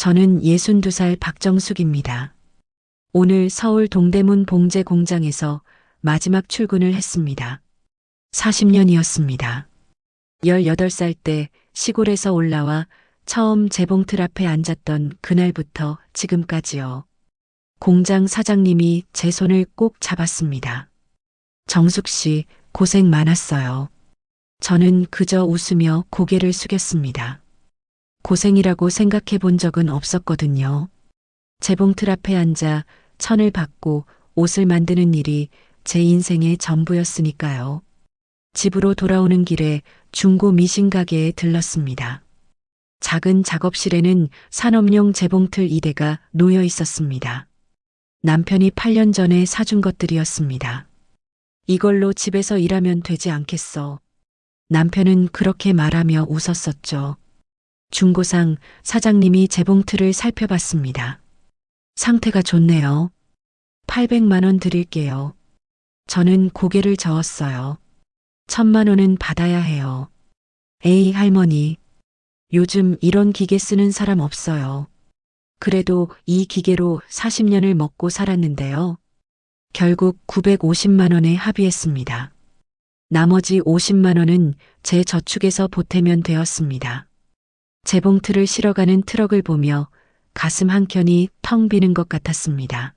저는 62살 박정숙입니다. 오늘 서울 동대문 봉제 공장에서 마지막 출근을 했습니다. 40년이었습니다. 18살 때 시골에서 올라와 처음 재봉틀 앞에 앉았던 그날부터 지금까지요. 공장 사장님이 제 손을 꼭 잡았습니다. 정숙 씨, 고생 많았어요. 저는 그저 웃으며 고개를 숙였습니다. 고생이라고 생각해 본 적은 없었거든요. 재봉틀 앞에 앉아 천을 받고 옷을 만드는 일이 제 인생의 전부였으니까요. 집으로 돌아오는 길에 중고 미신 가게에 들렀습니다. 작은 작업실에는 산업용 재봉틀 2대가 놓여 있었습니다. 남편이 8년 전에 사준 것들이었습니다. 이걸로 집에서 일하면 되지 않겠어. 남편은 그렇게 말하며 웃었었죠. 중고상 사장님이 재봉틀을 살펴봤습니다. 상태가 좋네요. 800만 원 드릴게요. 저는 고개를 저었어요. 1000만 원은 받아야 해요. 에이, 할머니. 요즘 이런 기계 쓰는 사람 없어요. 그래도 이 기계로 40년을 먹고 살았는데요. 결국 950만 원에 합의했습니다. 나머지 50만 원은 제 저축에서 보태면 되었습니다. 재봉틀을 실어가는 트럭을 보며 가슴 한켠이 텅 비는 것 같았습니다.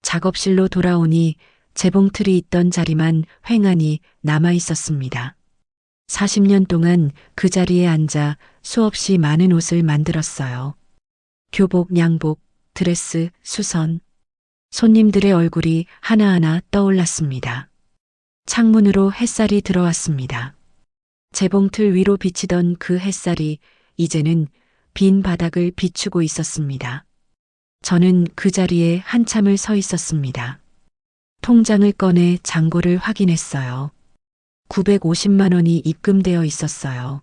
작업실로 돌아오니 재봉틀이 있던 자리만 휑하니 남아 있었습니다. 40년 동안 그 자리에 앉아 수없이 많은 옷을 만들었어요. 교복, 양복, 드레스, 수선. 손님들의 얼굴이 하나하나 떠올랐습니다. 창문으로 햇살이 들어왔습니다. 재봉틀 위로 비치던 그 햇살이 이제는 빈 바닥을 비추고 있었습니다. 저는 그 자리에 한참을 서 있었습니다. 통장을 꺼내 잔고를 확인했어요. 950만 원이 입금되어 있었어요.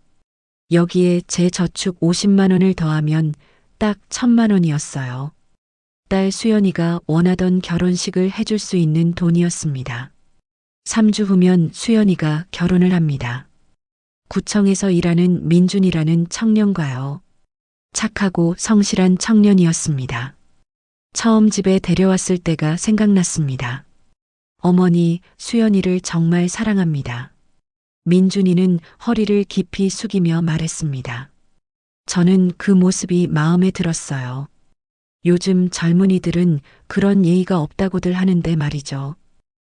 여기에 제 저축 50만 원을 더하면 딱 1000만 원이었어요. 딸 수연이가 원하던 결혼식을 해줄 수 있는 돈이었습니다. 3주 후면 수연이가 결혼을 합니다. 구청에서 일하는 민준이라는 청년과요. 착하고 성실한 청년이었습니다. 처음 집에 데려왔을 때가 생각났습니다. 어머니, 수연이를 정말 사랑합니다. 민준이는 허리를 깊이 숙이며 말했습니다. 저는 그 모습이 마음에 들었어요. 요즘 젊은이들은 그런 예의가 없다고들 하는데 말이죠.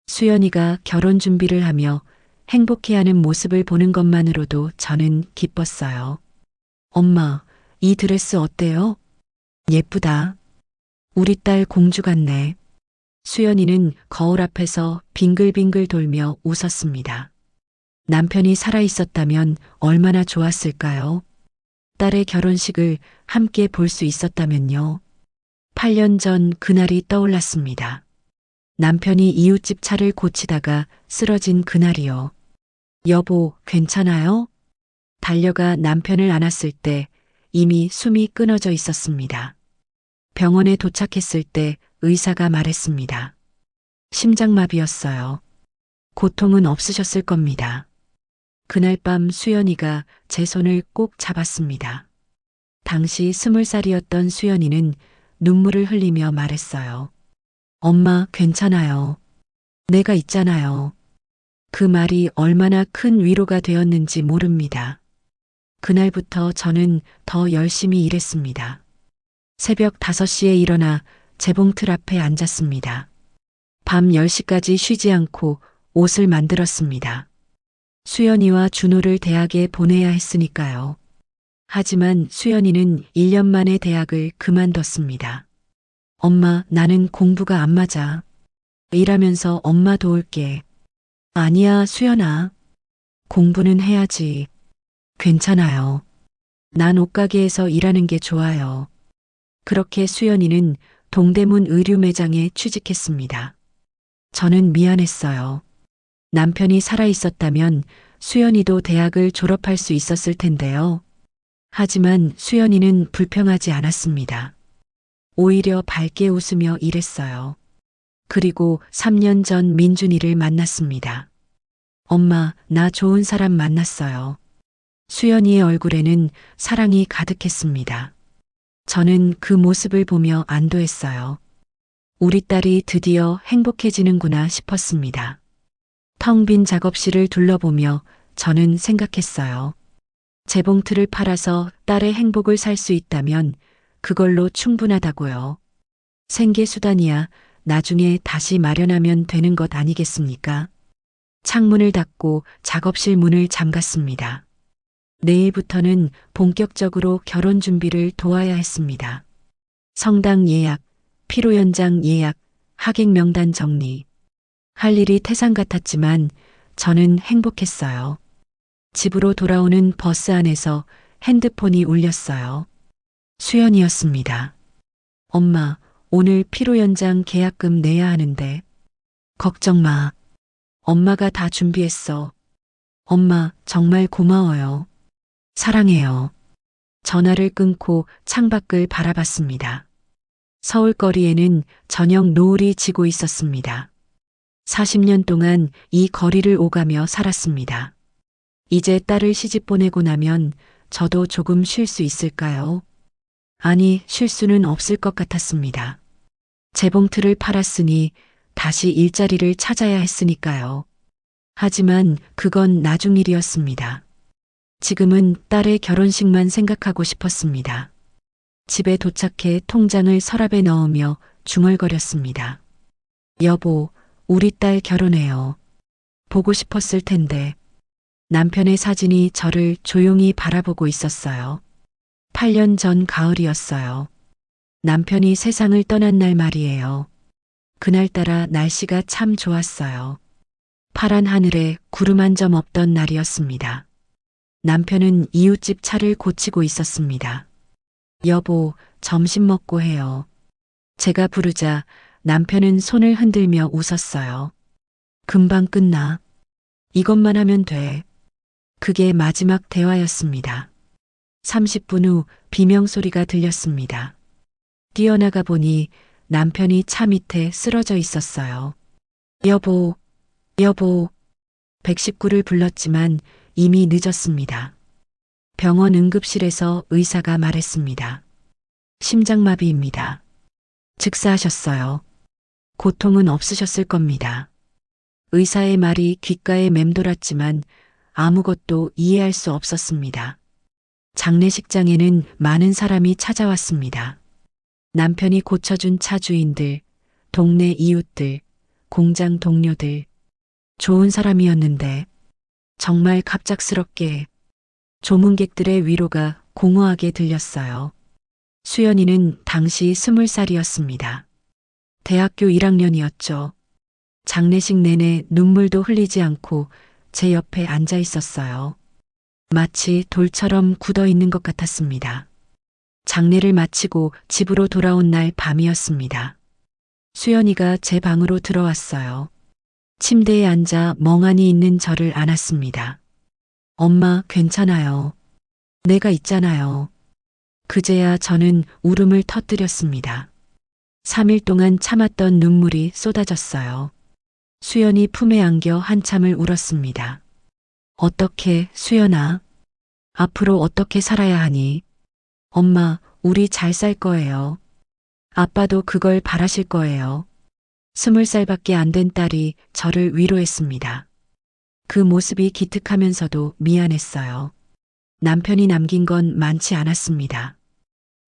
수연이가 결혼 준비를 하며 행복해하는 모습을 보는 것만으로도 저는 기뻤어요. 엄마, 이 드레스 어때요? 예쁘다. 우리 딸 공주 같네. 수연이는 거울 앞에서 빙글빙글 돌며 웃었습니다. 남편이 살아있었다면 얼마나 좋았을까요? 딸의 결혼식을 함께 볼 수 있었다면요. 8년 전 그날이 떠올랐습니다. 남편이 이웃집 차를 고치다가 쓰러진 그날이요. 여보, 괜찮아요? 달려가 남편을 안았을 때 이미 숨이 끊어져 있었습니다. 병원에 도착했을 때 의사가 말했습니다. 심장마비였어요. 고통은 없으셨을 겁니다. 그날 밤 수연이가 제 손을 꼭 잡았습니다. 당시 20살이었던 수연이는 눈물을 흘리며 말했어요. 엄마, 괜찮아요. 내가 있잖아요. 그 말이 얼마나 큰 위로가 되었는지 모릅니다. 그날부터 저는 더 열심히 일했습니다. 새벽 5시에 일어나 재봉틀 앞에 앉았습니다. 밤 10시까지 쉬지 않고 옷을 만들었습니다. 수연이와 준호를 대학에 보내야 했으니까요. 하지만 수연이는 1년 만에 대학을 그만뒀습니다. 엄마, 나는 공부가 안 맞아. 일하면서 엄마 도울게. 아니야, 수연아. 공부는 해야지. 괜찮아요. 난 옷가게에서 일하는 게 좋아요. 그렇게 수연이는 동대문 의류 매장에 취직했습니다. 저는 미안했어요. 남편이 살아있었다면 수연이도 대학을 졸업할 수 있었을 텐데요. 하지만 수연이는 불평하지 않았습니다. 오히려 밝게 웃으며 일했어요. 그리고 3년 전 민준이를 만났습니다. 엄마, 나 좋은 사람 만났어요. 수연이의 얼굴에는 사랑이 가득했습니다. 저는 그 모습을 보며 안도했어요. 우리 딸이 드디어 행복해지는구나 싶었습니다. 텅 빈 작업실을 둘러보며 저는 생각했어요. 재봉틀을 팔아서 딸의 행복을 살 수 있다면 그걸로 충분하다고요. 생계수단이야 나중에 다시 마련하면 되는 것 아니겠습니까? 창문을 닫고 작업실 문을 잠갔습니다. 내일부터는 본격적으로 결혼 준비를 도와야 했습니다. 성당 예약, 피로연장 예약, 하객 명단 정리. 할 일이 태산 같았지만 저는 행복했어요. 집으로 돌아오는 버스 안에서 핸드폰이 울렸어요. 수연이었습니다. 엄마, 오늘 피로연장 계약금 내야 하는데. 걱정 마. 엄마가 다 준비했어. 엄마, 정말 고마워요. 사랑해요. 전화를 끊고 창밖을 바라봤습니다. 서울 거리에는 저녁 노을이 지고 있었습니다. 40년 동안 이 거리를 오가며 살았습니다. 이제 딸을 시집 보내고 나면 저도 조금 쉴 수 있을까요? 아니, 쉴 수는 없을 것 같았습니다. 재봉틀을 팔았으니 다시 일자리를 찾아야 했으니까요. 하지만 그건 나중 일이었습니다. 지금은 딸의 결혼식만 생각하고 싶었습니다. 집에 도착해 통장을 서랍에 넣으며 중얼거렸습니다. 여보, 우리 딸 결혼해요. 보고 싶었을 텐데. 남편의 사진이 저를 조용히 바라보고 있었어요. 8년 전 가을이었어요. 남편이 세상을 떠난 날 말이에요. 그날따라 날씨가 참 좋았어요. 파란 하늘에 구름 한 점 없던 날이었습니다. 남편은 이웃집 차를 고치고 있었습니다. 여보, 점심 먹고 해요. 제가 부르자 남편은 손을 흔들며 웃었어요. 금방 끝나. 이것만 하면 돼. 그게 마지막 대화였습니다. 30분 후 비명소리가 들렸습니다. 뛰어나가 보니 남편이 차 밑에 쓰러져 있었어요. 여보, 여보. 119를 불렀지만 이미 늦었습니다. 병원 응급실에서 의사가 말했습니다. 심장마비입니다. 즉사하셨어요. 고통은 없으셨을 겁니다. 의사의 말이 귓가에 맴돌았지만 아무것도 이해할 수 없었습니다. 장례식장에는 많은 사람이 찾아왔습니다. 남편이 고쳐준 차 주인들, 동네 이웃들, 공장 동료들. 좋은 사람이었는데 정말 갑작스럽게 조문객들의 위로가 공허하게 들렸어요. 수연이는 당시 20살이었습니다. 대학교 1학년이었죠. 장례식 내내 눈물도 흘리지 않고 제 옆에 앉아 있었어요. 마치 돌처럼 굳어 있는 것 같았습니다. 장례를 마치고 집으로 돌아온 날 밤이었습니다. 수연이가 제 방으로 들어왔어요. 침대에 앉아 멍하니 있는 저를 안았습니다. 엄마, 괜찮아요. 내가 있잖아요. 그제야 저는 울음을 터뜨렸습니다. 3일 동안 참았던 눈물이 쏟아졌어요. 수연이 품에 안겨 한참을 울었습니다. 어떻게, 수연아? 앞으로 어떻게 살아야 하니? 엄마, 우리 잘 살 거예요. 아빠도 그걸 바라실 거예요. 20살밖에 안 된 딸이 저를 위로했습니다. 그 모습이 기특하면서도 미안했어요. 남편이 남긴 건 많지 않았습니다.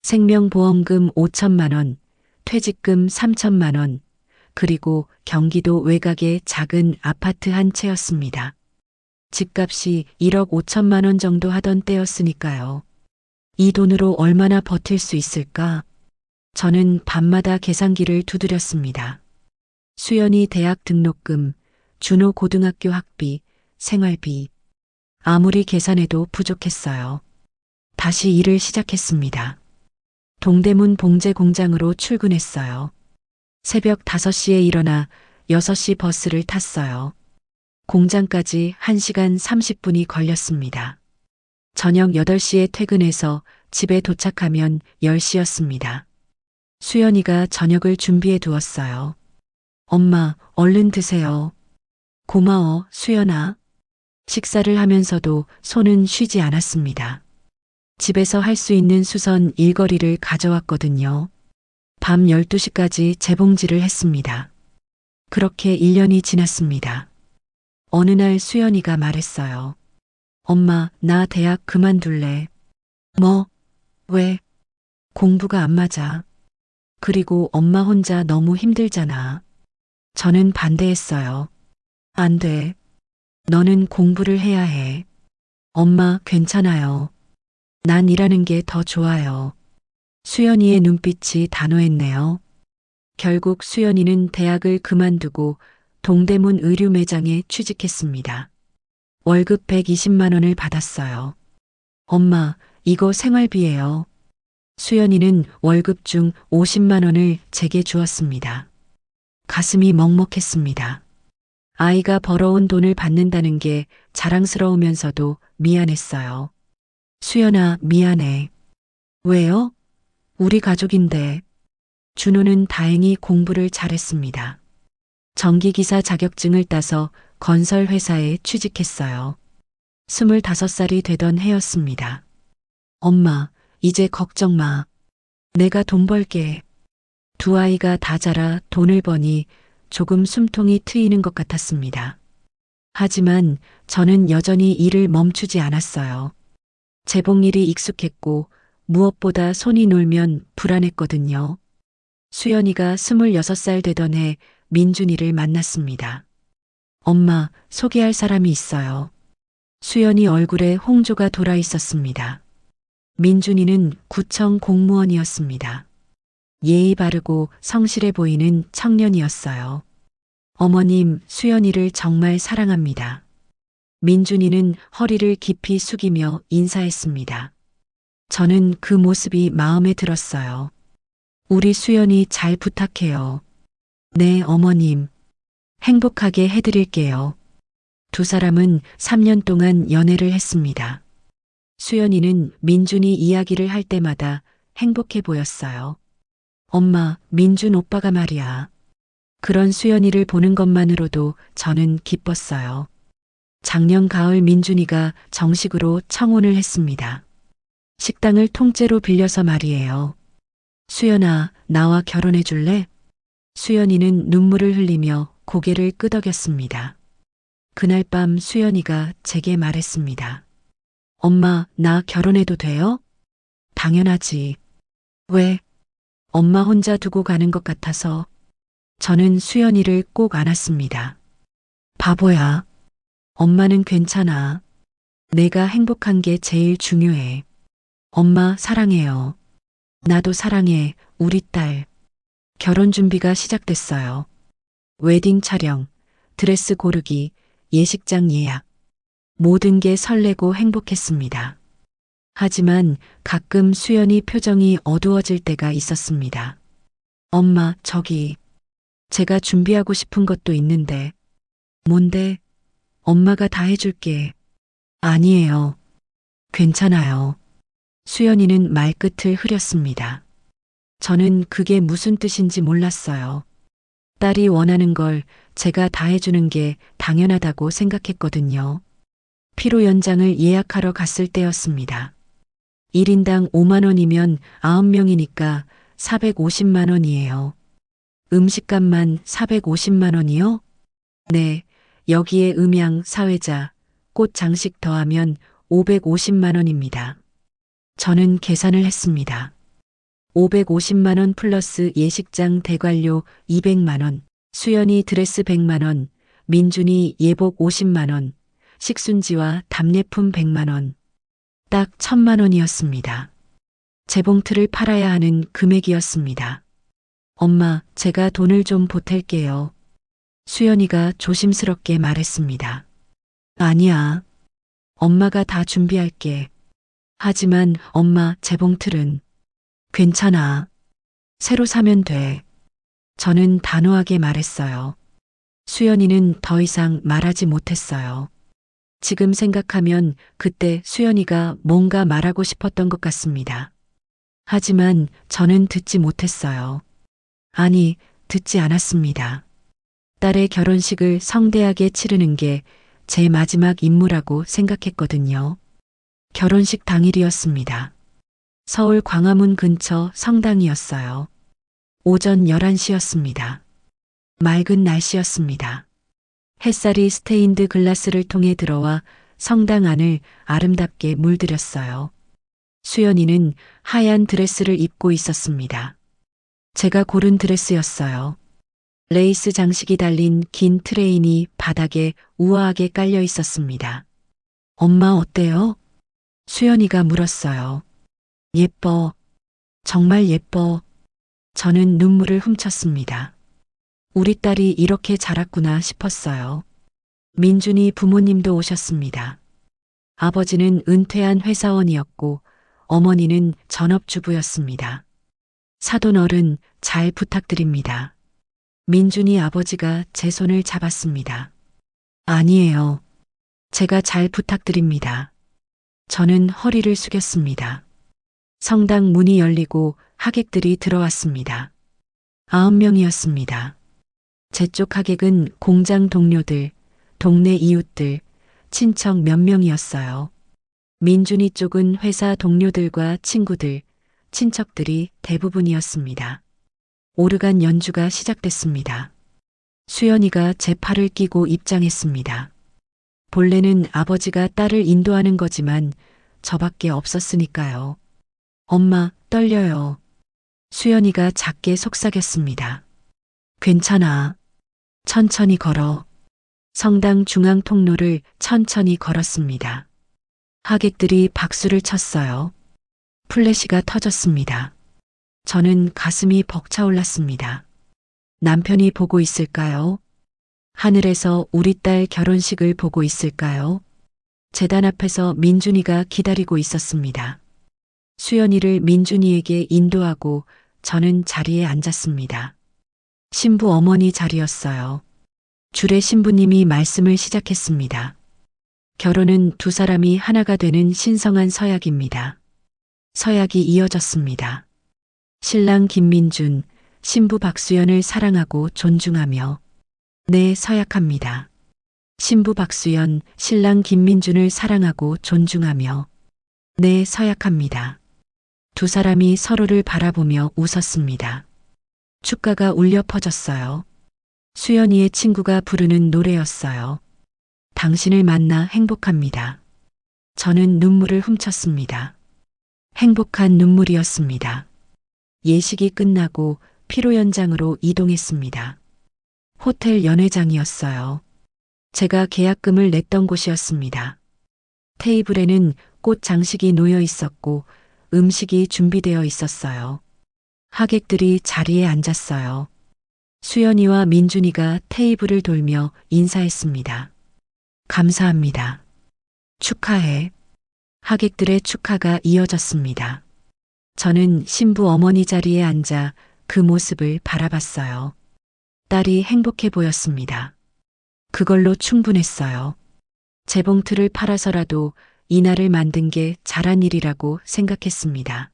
생명보험금 5천만 원, 퇴직금 3천만 원, 그리고 경기도 외곽의 작은 아파트 한 채였습니다. 집값이 1억 5천만 원 정도 하던 때였으니까요. 이 돈으로 얼마나 버틸 수 있을까? 저는 밤마다 계산기를 두드렸습니다. 수연이 대학 등록금, 준호 고등학교 학비, 생활비. 아무리 계산해도 부족했어요. 다시 일을 시작했습니다. 동대문 봉제 공장으로 출근했어요. 새벽 5시에 일어나 6시 버스를 탔어요. 공장까지 1시간 30분이 걸렸습니다. 저녁 8시에 퇴근해서 집에 도착하면 10시였습니다. 수연이가 저녁을 준비해 두었어요. 엄마, 얼른 드세요. 고마워, 수연아. 식사를 하면서도 손은 쉬지 않았습니다. 집에서 할 수 있는 수선 일거리를 가져왔거든요. 밤 12시까지 재봉질을 했습니다. 그렇게 1년이 지났습니다. 어느 날 수연이가 말했어요. 엄마, 나 대학 그만둘래. 뭐? 왜? 공부가 안 맞아. 그리고 엄마 혼자 너무 힘들잖아. 저는 반대했어요. 안 돼. 너는 공부를 해야 해. 엄마, 괜찮아요. 난 일하는 게 더 좋아요. 수연이의 눈빛이 단호했네요. 결국 수연이는 대학을 그만두고 동대문 의류 매장에 취직했습니다. 월급 120만 원을 받았어요. 엄마, 이거 생활비예요. 수연이는 월급 중 50만 원을 제게 주었습니다. 가슴이 먹먹했습니다. 아이가 벌어온 돈을 받는다는 게 자랑스러우면서도 미안했어요. 수연아, 미안해. 왜요? 우리 가족인데. 준호는 다행히 공부를 잘했습니다. 전기기사 자격증을 따서 건설회사에 취직했어요. 25살이 되던 해였습니다. 엄마, 이제 걱정 마. 내가 돈 벌게. 두 아이가 다 자라 돈을 버니 조금 숨통이 트이는 것 같았습니다. 하지만 저는 여전히 일을 멈추지 않았어요. 재봉일이 익숙했고 무엇보다 손이 놀면 불안했거든요. 수연이가 26살 되던 해 민준이를 만났습니다. 엄마, 소개할 사람이 있어요. 수연이 얼굴에 홍조가 돌아 있었습니다. 민준이는 구청 공무원이었습니다. 예의 바르고 성실해 보이는 청년이었어요. 어머님, 수연이를 정말 사랑합니다. 민준이는 허리를 깊이 숙이며 인사했습니다. 저는 그 모습이 마음에 들었어요. 우리 수연이 잘 부탁해요. 네, 어머님. 행복하게 해드릴게요. 두 사람은 3년 동안 연애를 했습니다. 수연이는 민준이 이야기를 할 때마다 행복해 보였어요. 엄마, 민준 오빠가 말이야. 그런 수연이를 보는 것만으로도 저는 기뻤어요. 작년 가을 민준이가 정식으로 청혼을 했습니다. 식당을 통째로 빌려서 말이에요. 수연아, 나와 결혼해 줄래? 수연이는 눈물을 흘리며 고개를 끄덕였습니다. 그날 밤 수연이가 제게 말했습니다. 엄마, 나 결혼해도 돼요? 당연하지. 왜? 엄마 혼자 두고 가는 것 같아서. 저는 수연이를 꼭 안았습니다. 바보야. 엄마는 괜찮아. 내가 행복한 게 제일 중요해. 엄마 사랑해요. 나도 사랑해, 우리 딸. 결혼 준비가 시작됐어요. 웨딩 촬영, 드레스 고르기, 예식장 예약. 모든 게 설레고 행복했습니다. 하지만 가끔 수연이 표정이 어두워질 때가 있었습니다. 엄마, 저기, 제가 준비하고 싶은 것도 있는데. 뭔데? 엄마가 다 해줄게. 아니에요. 괜찮아요. 수연이는 말끝을 흐렸습니다. 저는 그게 무슨 뜻인지 몰랐어요. 딸이 원하는 걸 제가 다 해주는 게 당연하다고 생각했거든요. 피로 연장을 예약하러 갔을 때였습니다. 1인당 5만 원이면 9명이니까 450만 원이에요. 음식값만 450만 원이요? 네, 여기에 음향, 사회자, 꽃 장식 더하면 550만 원입니다. 저는 계산을 했습니다. 550만 원 플러스 예식장 대관료 200만 원, 수연이 드레스 100만 원, 민준이 예복 50만 원, 식순지와 답례품 100만 원. 딱 1000만 원이었습니다. 재봉틀을 팔아야 하는 금액이었습니다. 엄마, 제가 돈을 좀 보탤게요. 수연이가 조심스럽게 말했습니다. 아니야. 엄마가 다 준비할게. 하지만 엄마, 재봉틀은 괜찮아. 새로 사면 돼. 저는 단호하게 말했어요. 수연이는 더 이상 말하지 못했어요. 지금 생각하면 그때 수연이가 뭔가 말하고 싶었던 것 같습니다. 하지만 저는 듣지 못했어요. 아니, 듣지 않았습니다. 딸의 결혼식을 성대하게 치르는 게 제 마지막 임무라고 생각했거든요. 결혼식 당일이었습니다. 서울 광화문 근처 성당이었어요. 오전 11시였습니다. 맑은 날씨였습니다. 햇살이 스테인드 글라스를 통해 들어와 성당 안을 아름답게 물들였어요. 수연이는 하얀 드레스를 입고 있었습니다. 제가 고른 드레스였어요. 레이스 장식이 달린 긴 트레인이 바닥에 우아하게 깔려 있었습니다. 엄마 어때요? 수연이가 물었어요. 예뻐. 정말 예뻐. 저는 눈물을 훔쳤습니다. 우리 딸이 이렇게 자랐구나 싶었어요. 민준이 부모님도 오셨습니다. 아버지는 은퇴한 회사원이었고 어머니는 전업주부였습니다. 사돈 어른 잘 부탁드립니다. 민준이 아버지가 제 손을 잡았습니다. 아니에요. 제가 잘 부탁드립니다. 저는 허리를 숙였습니다. 성당 문이 열리고 하객들이 들어왔습니다. 9명이었습니다. 제 쪽 하객은 공장 동료들, 동네 이웃들, 친척 몇 명이었어요. 민준이 쪽은 회사 동료들과 친구들, 친척들이 대부분이었습니다. 오르간 연주가 시작됐습니다. 수연이가 제 팔을 끼고 입장했습니다. 본래는 아버지가 딸을 인도하는 거지만 저밖에 없었으니까요. 엄마, 떨려요. 수연이가 작게 속삭였습니다. 괜찮아. 천천히 걸어. 성당 중앙 통로를 천천히 걸었습니다. 하객들이 박수를 쳤어요. 플래시가 터졌습니다. 저는 가슴이 벅차올랐습니다. 남편이 보고 있을까요? 하늘에서 우리 딸 결혼식을 보고 있을까요? 제단 앞에서 민준이가 기다리고 있었습니다. 수연이를 민준이에게 인도하고 저는 자리에 앉았습니다. 신부 어머니 자리였어요. 주례 신부님이 말씀을 시작했습니다. 결혼은 두 사람이 하나가 되는 신성한 서약입니다. 서약이 이어졌습니다. 신랑 김민준, 신부 박수연을 사랑하고 존중하며 네, 서약합니다. 신부 박수연, 신랑 김민준을 사랑하고 존중하며 네, 서약합니다. 두 사람이 서로를 바라보며 웃었습니다. 축가가 울려 퍼졌어요. 수연이의 친구가 부르는 노래였어요. 당신을 만나 행복합니다. 저는 눈물을 훔쳤습니다. 행복한 눈물이었습니다. 예식이 끝나고 피로 연장으로 이동했습니다. 호텔 연회장이었어요. 제가 계약금을 냈던 곳이었습니다. 테이블에는 꽃 장식이 놓여 있었고 음식이 준비되어 있었어요. 하객들이 자리에 앉았어요. 수연이와 민준이가 테이블을 돌며 인사했습니다. 감사합니다. 축하해. 하객들의 축하가 이어졌습니다. 저는 신부 어머니 자리에 앉아 그 모습을 바라봤어요. 딸이 행복해 보였습니다. 그걸로 충분했어요. 재봉틀을 팔아서라도 이날을 만든 게 잘한 일이라고 생각했습니다.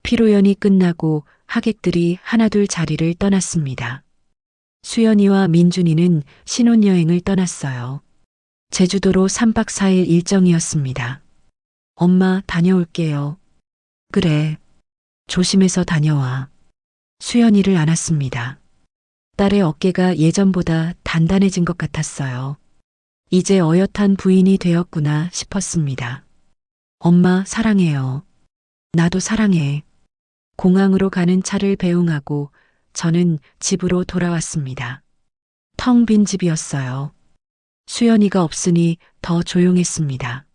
피로연이 끝나고 하객들이 하나둘 자리를 떠났습니다. 수연이와 민준이는 신혼여행을 떠났어요. 제주도로 3박 4일 일정이었습니다. 엄마 다녀올게요. 그래. 조심해서 다녀와. 수연이를 안았습니다. 딸의 어깨가 예전보다 단단해진 것 같았어요. 이제 어엿한 부인이 되었구나 싶었습니다. 엄마 사랑해요. 나도 사랑해. 공항으로 가는 차를 배웅하고 저는 집으로 돌아왔습니다. 텅 빈 집이었어요. 수연이가 없으니 더 조용했습니다.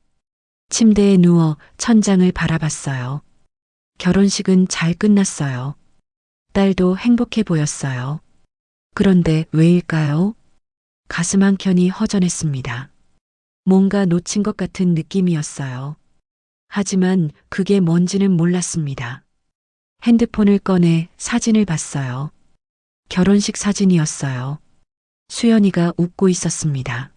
침대에 누워 천장을 바라봤어요. 결혼식은 잘 끝났어요. 딸도 행복해 보였어요. 그런데 왜일까요? 가슴 한켠이 허전했습니다. 뭔가 놓친 것 같은 느낌이었어요. 하지만 그게 뭔지는 몰랐습니다. 핸드폰을 꺼내 사진을 봤어요. 결혼식 사진이었어요. 수연이가 웃고 있었습니다.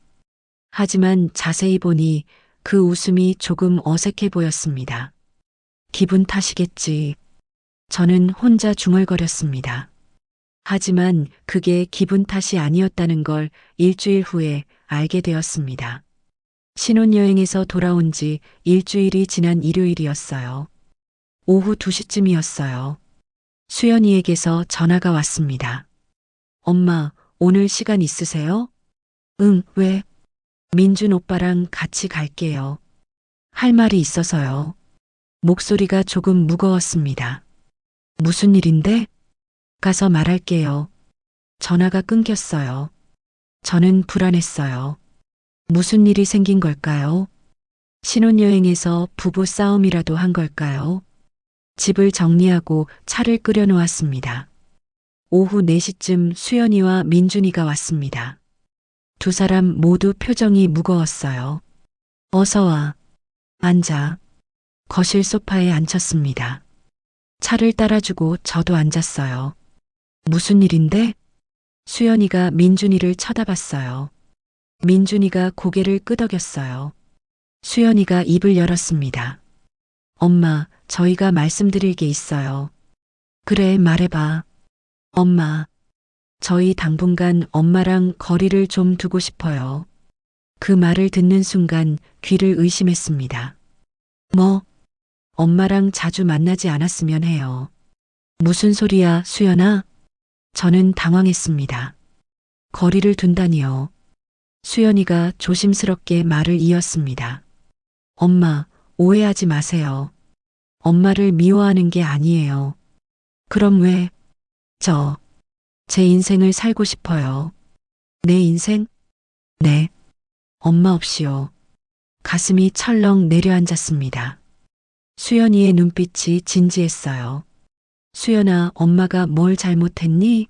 하지만 자세히 보니 그 웃음이 조금 어색해 보였습니다. 기분 탓이겠지. 저는 혼자 중얼거렸습니다. 하지만 그게 기분 탓이 아니었다는 걸 일주일 후에 알게 되었습니다. 신혼여행에서 돌아온 지 일주일이 지난 일요일이었어요. 오후 2시쯤이었어요. 수연이에게서 전화가 왔습니다. 엄마, 오늘 시간 있으세요? 응, 왜? 민준 오빠랑 같이 갈게요. 할 말이 있어서요. 목소리가 조금 무거웠습니다. 무슨 일인데? 가서 말할게요. 전화가 끊겼어요. 저는 불안했어요. 무슨 일이 생긴 걸까요? 신혼여행에서 부부 싸움이라도 한 걸까요? 집을 정리하고 차를 끓여 놓았습니다. 오후 4시쯤 수연이와 민준이가 왔습니다. 두 사람 모두 표정이 무거웠어요. 어서 와. 앉아. 거실 소파에 앉혔습니다. 차를 따라주고 저도 앉았어요. 무슨 일인데? 수연이가 민준이를 쳐다봤어요. 민준이가 고개를 끄덕였어요. 수연이가 입을 열었습니다. 엄마, 저희가 말씀드릴 게 있어요. 그래, 말해봐. 엄마, 저희 당분간 엄마랑 거리를 좀 두고 싶어요. 그 말을 듣는 순간 귀를 의심했습니다. 뭐? 엄마랑 자주 만나지 않았으면 해요. 무슨 소리야, 수연아? 저는 당황했습니다. 거리를 둔다니요. 수연이가 조심스럽게 말을 이었습니다. 엄마, 오해하지 마세요. 엄마를 미워하는 게 아니에요. 그럼 왜? 제 인생을 살고 싶어요. 내 인생? 네. 엄마 없이요. 가슴이 철렁 내려앉았습니다. 수연이의 눈빛이 진지했어요. 수연아, 엄마가 뭘 잘못했니?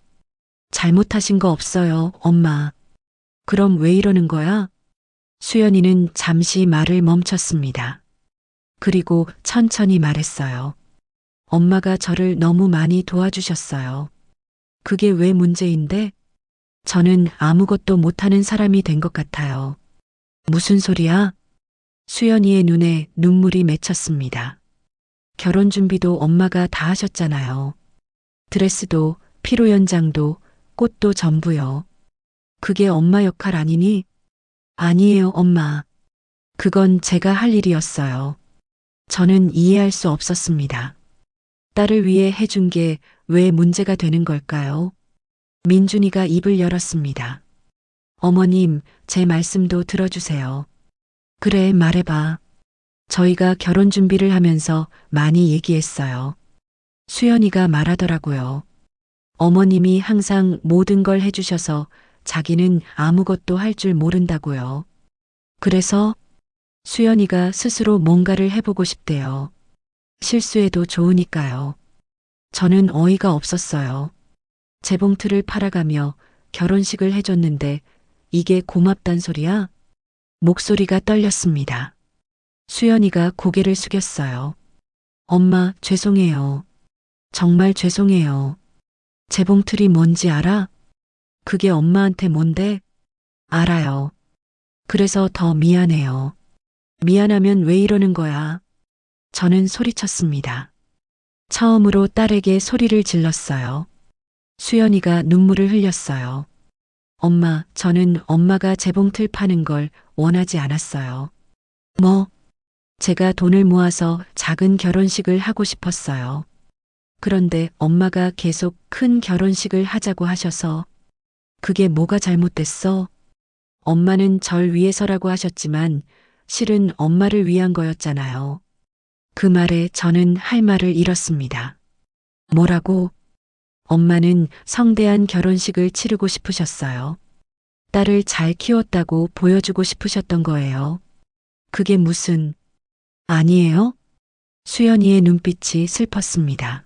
잘못하신 거 없어요, 엄마. 그럼 왜 이러는 거야? 수연이는 잠시 말을 멈췄습니다. 그리고 천천히 말했어요. 엄마가 저를 너무 많이 도와주셨어요. 그게 왜 문제인데? 저는 아무것도 못하는 사람이 된 것 같아요. 무슨 소리야? 수연이의 눈에 눈물이 맺혔습니다. 결혼 준비도 엄마가 다 하셨잖아요. 드레스도, 피로 연장도, 꽃도 전부요. 그게 엄마 역할 아니니? 아니에요, 엄마. 그건 제가 할 일이었어요. 저는 이해할 수 없었습니다. 딸을 위해 해준 게 왜 문제가 되는 걸까요? 민준이가 입을 열었습니다. 어머님, 제 말씀도 들어주세요. 그래, 말해봐. 저희가 결혼 준비를 하면서 많이 얘기했어요. 수연이가 말하더라고요. 어머님이 항상 모든 걸 해주셔서 자기는 아무것도 할 줄 모른다고요. 그래서 수연이가 스스로 뭔가를 해보고 싶대요. 실수해도 좋으니까요. 저는 어이가 없었어요. 재봉틀을 팔아가며 결혼식을 해줬는데 이게 고맙단 소리야? 목소리가 떨렸습니다. 수연이가 고개를 숙였어요. 엄마, 죄송해요. 정말 죄송해요. 재봉틀이 뭔지 알아? 그게 엄마한테 뭔데? 알아요. 그래서 더 미안해요. 미안하면 왜 이러는 거야? 저는 소리쳤습니다. 처음으로 딸에게 소리를 질렀어요. 수연이가 눈물을 흘렸어요. 엄마, 저는 엄마가 재봉틀 파는 걸 원하지 않았어요. 뭐? 제가 돈을 모아서 작은 결혼식을 하고 싶었어요. 그런데 엄마가 계속 큰 결혼식을 하자고 하셔서 그게 뭐가 잘못됐어? 엄마는 절 위해서라고 하셨지만 실은 엄마를 위한 거였잖아요. 그 말에 저는 할 말을 잃었습니다. 뭐라고? 엄마는 성대한 결혼식을 치르고 싶으셨어요. 딸을 잘 키웠다고 보여주고 싶으셨던 거예요. 그게 무슨... 아니에요? 수연이의 눈빛이 슬펐습니다.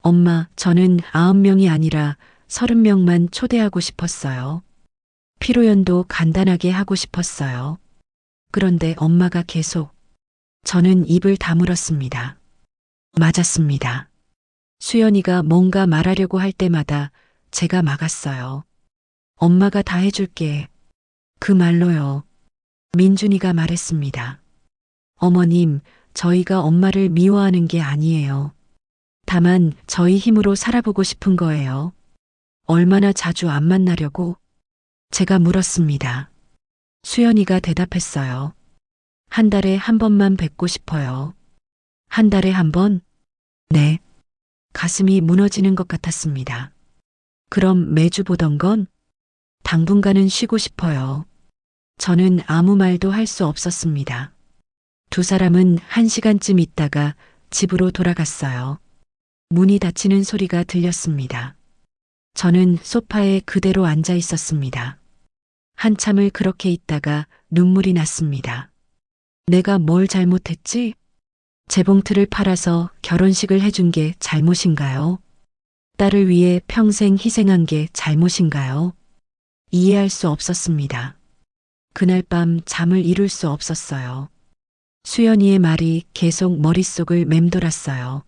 엄마, 저는 9명이 아니라 30명만 초대하고 싶었어요. 피로연도 간단하게 하고 싶었어요. 그런데 엄마가 계속... 저는 입을 다물었습니다. 맞았습니다. 수연이가 뭔가 말하려고 할 때마다 제가 막았어요. 엄마가 다 해줄게. 그 말로요. 민준이가 말했습니다. 어머님, 저희가 엄마를 미워하는 게 아니에요. 다만 저희 힘으로 살아보고 싶은 거예요. 얼마나 자주 안 만나려고? 제가 물었습니다. 수연이가 대답했어요. 한 달에 한 번만 뵙고 싶어요. 한 달에 한 번? 네. 가슴이 무너지는 것 같았습니다. 그럼 매주 보던 건? 당분간은 쉬고 싶어요. 저는 아무 말도 할 수 없었습니다. 두 사람은 1시간쯤 있다가 집으로 돌아갔어요. 문이 닫히는 소리가 들렸습니다. 저는 소파에 그대로 앉아 있었습니다. 한참을 그렇게 있다가 눈물이 났습니다. 내가 뭘 잘못했지? 재봉틀을 팔아서 결혼식을 해준 게 잘못인가요? 딸을 위해 평생 희생한 게 잘못인가요? 이해할 수 없었습니다. 그날 밤 잠을 이룰 수 없었어요. 수연이의 말이 계속 머릿속을 맴돌았어요.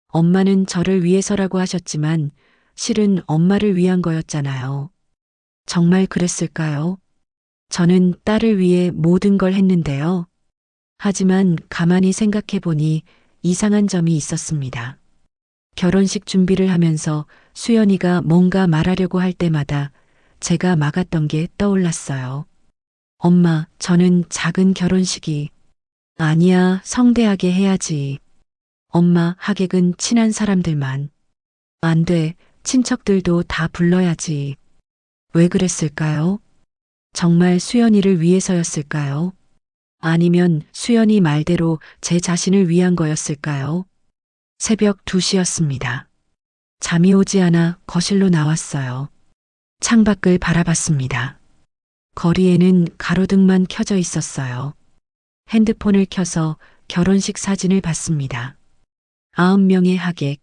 엄마는 저를 위해서라고 하셨지만 실은 엄마를 위한 거였잖아요. 정말 그랬을까요? 저는 딸을 위해 모든 걸 했는데요. 하지만 가만히 생각해 보니 이상한 점이 있었습니다. 결혼식 준비를 하면서 수연이가 뭔가 말하려고 할 때마다 제가 막았던 게 떠올랐어요. 엄마, 저는 작은 결혼식이 아니야, 성대하게 해야지. 엄마, 하객은 친한 사람들만. 안 돼, 친척들도 다 불러야지. 왜 그랬을까요? 정말 수연이를 위해서였을까요? 아니면 수연이 말대로 제 자신을 위한 거였을까요? 새벽 2시였습니다. 잠이 오지 않아 거실로 나왔어요. 창밖을 바라봤습니다. 거리에는 가로등만 켜져 있었어요. 핸드폰을 켜서 결혼식 사진을 봤습니다. 90명의 하객,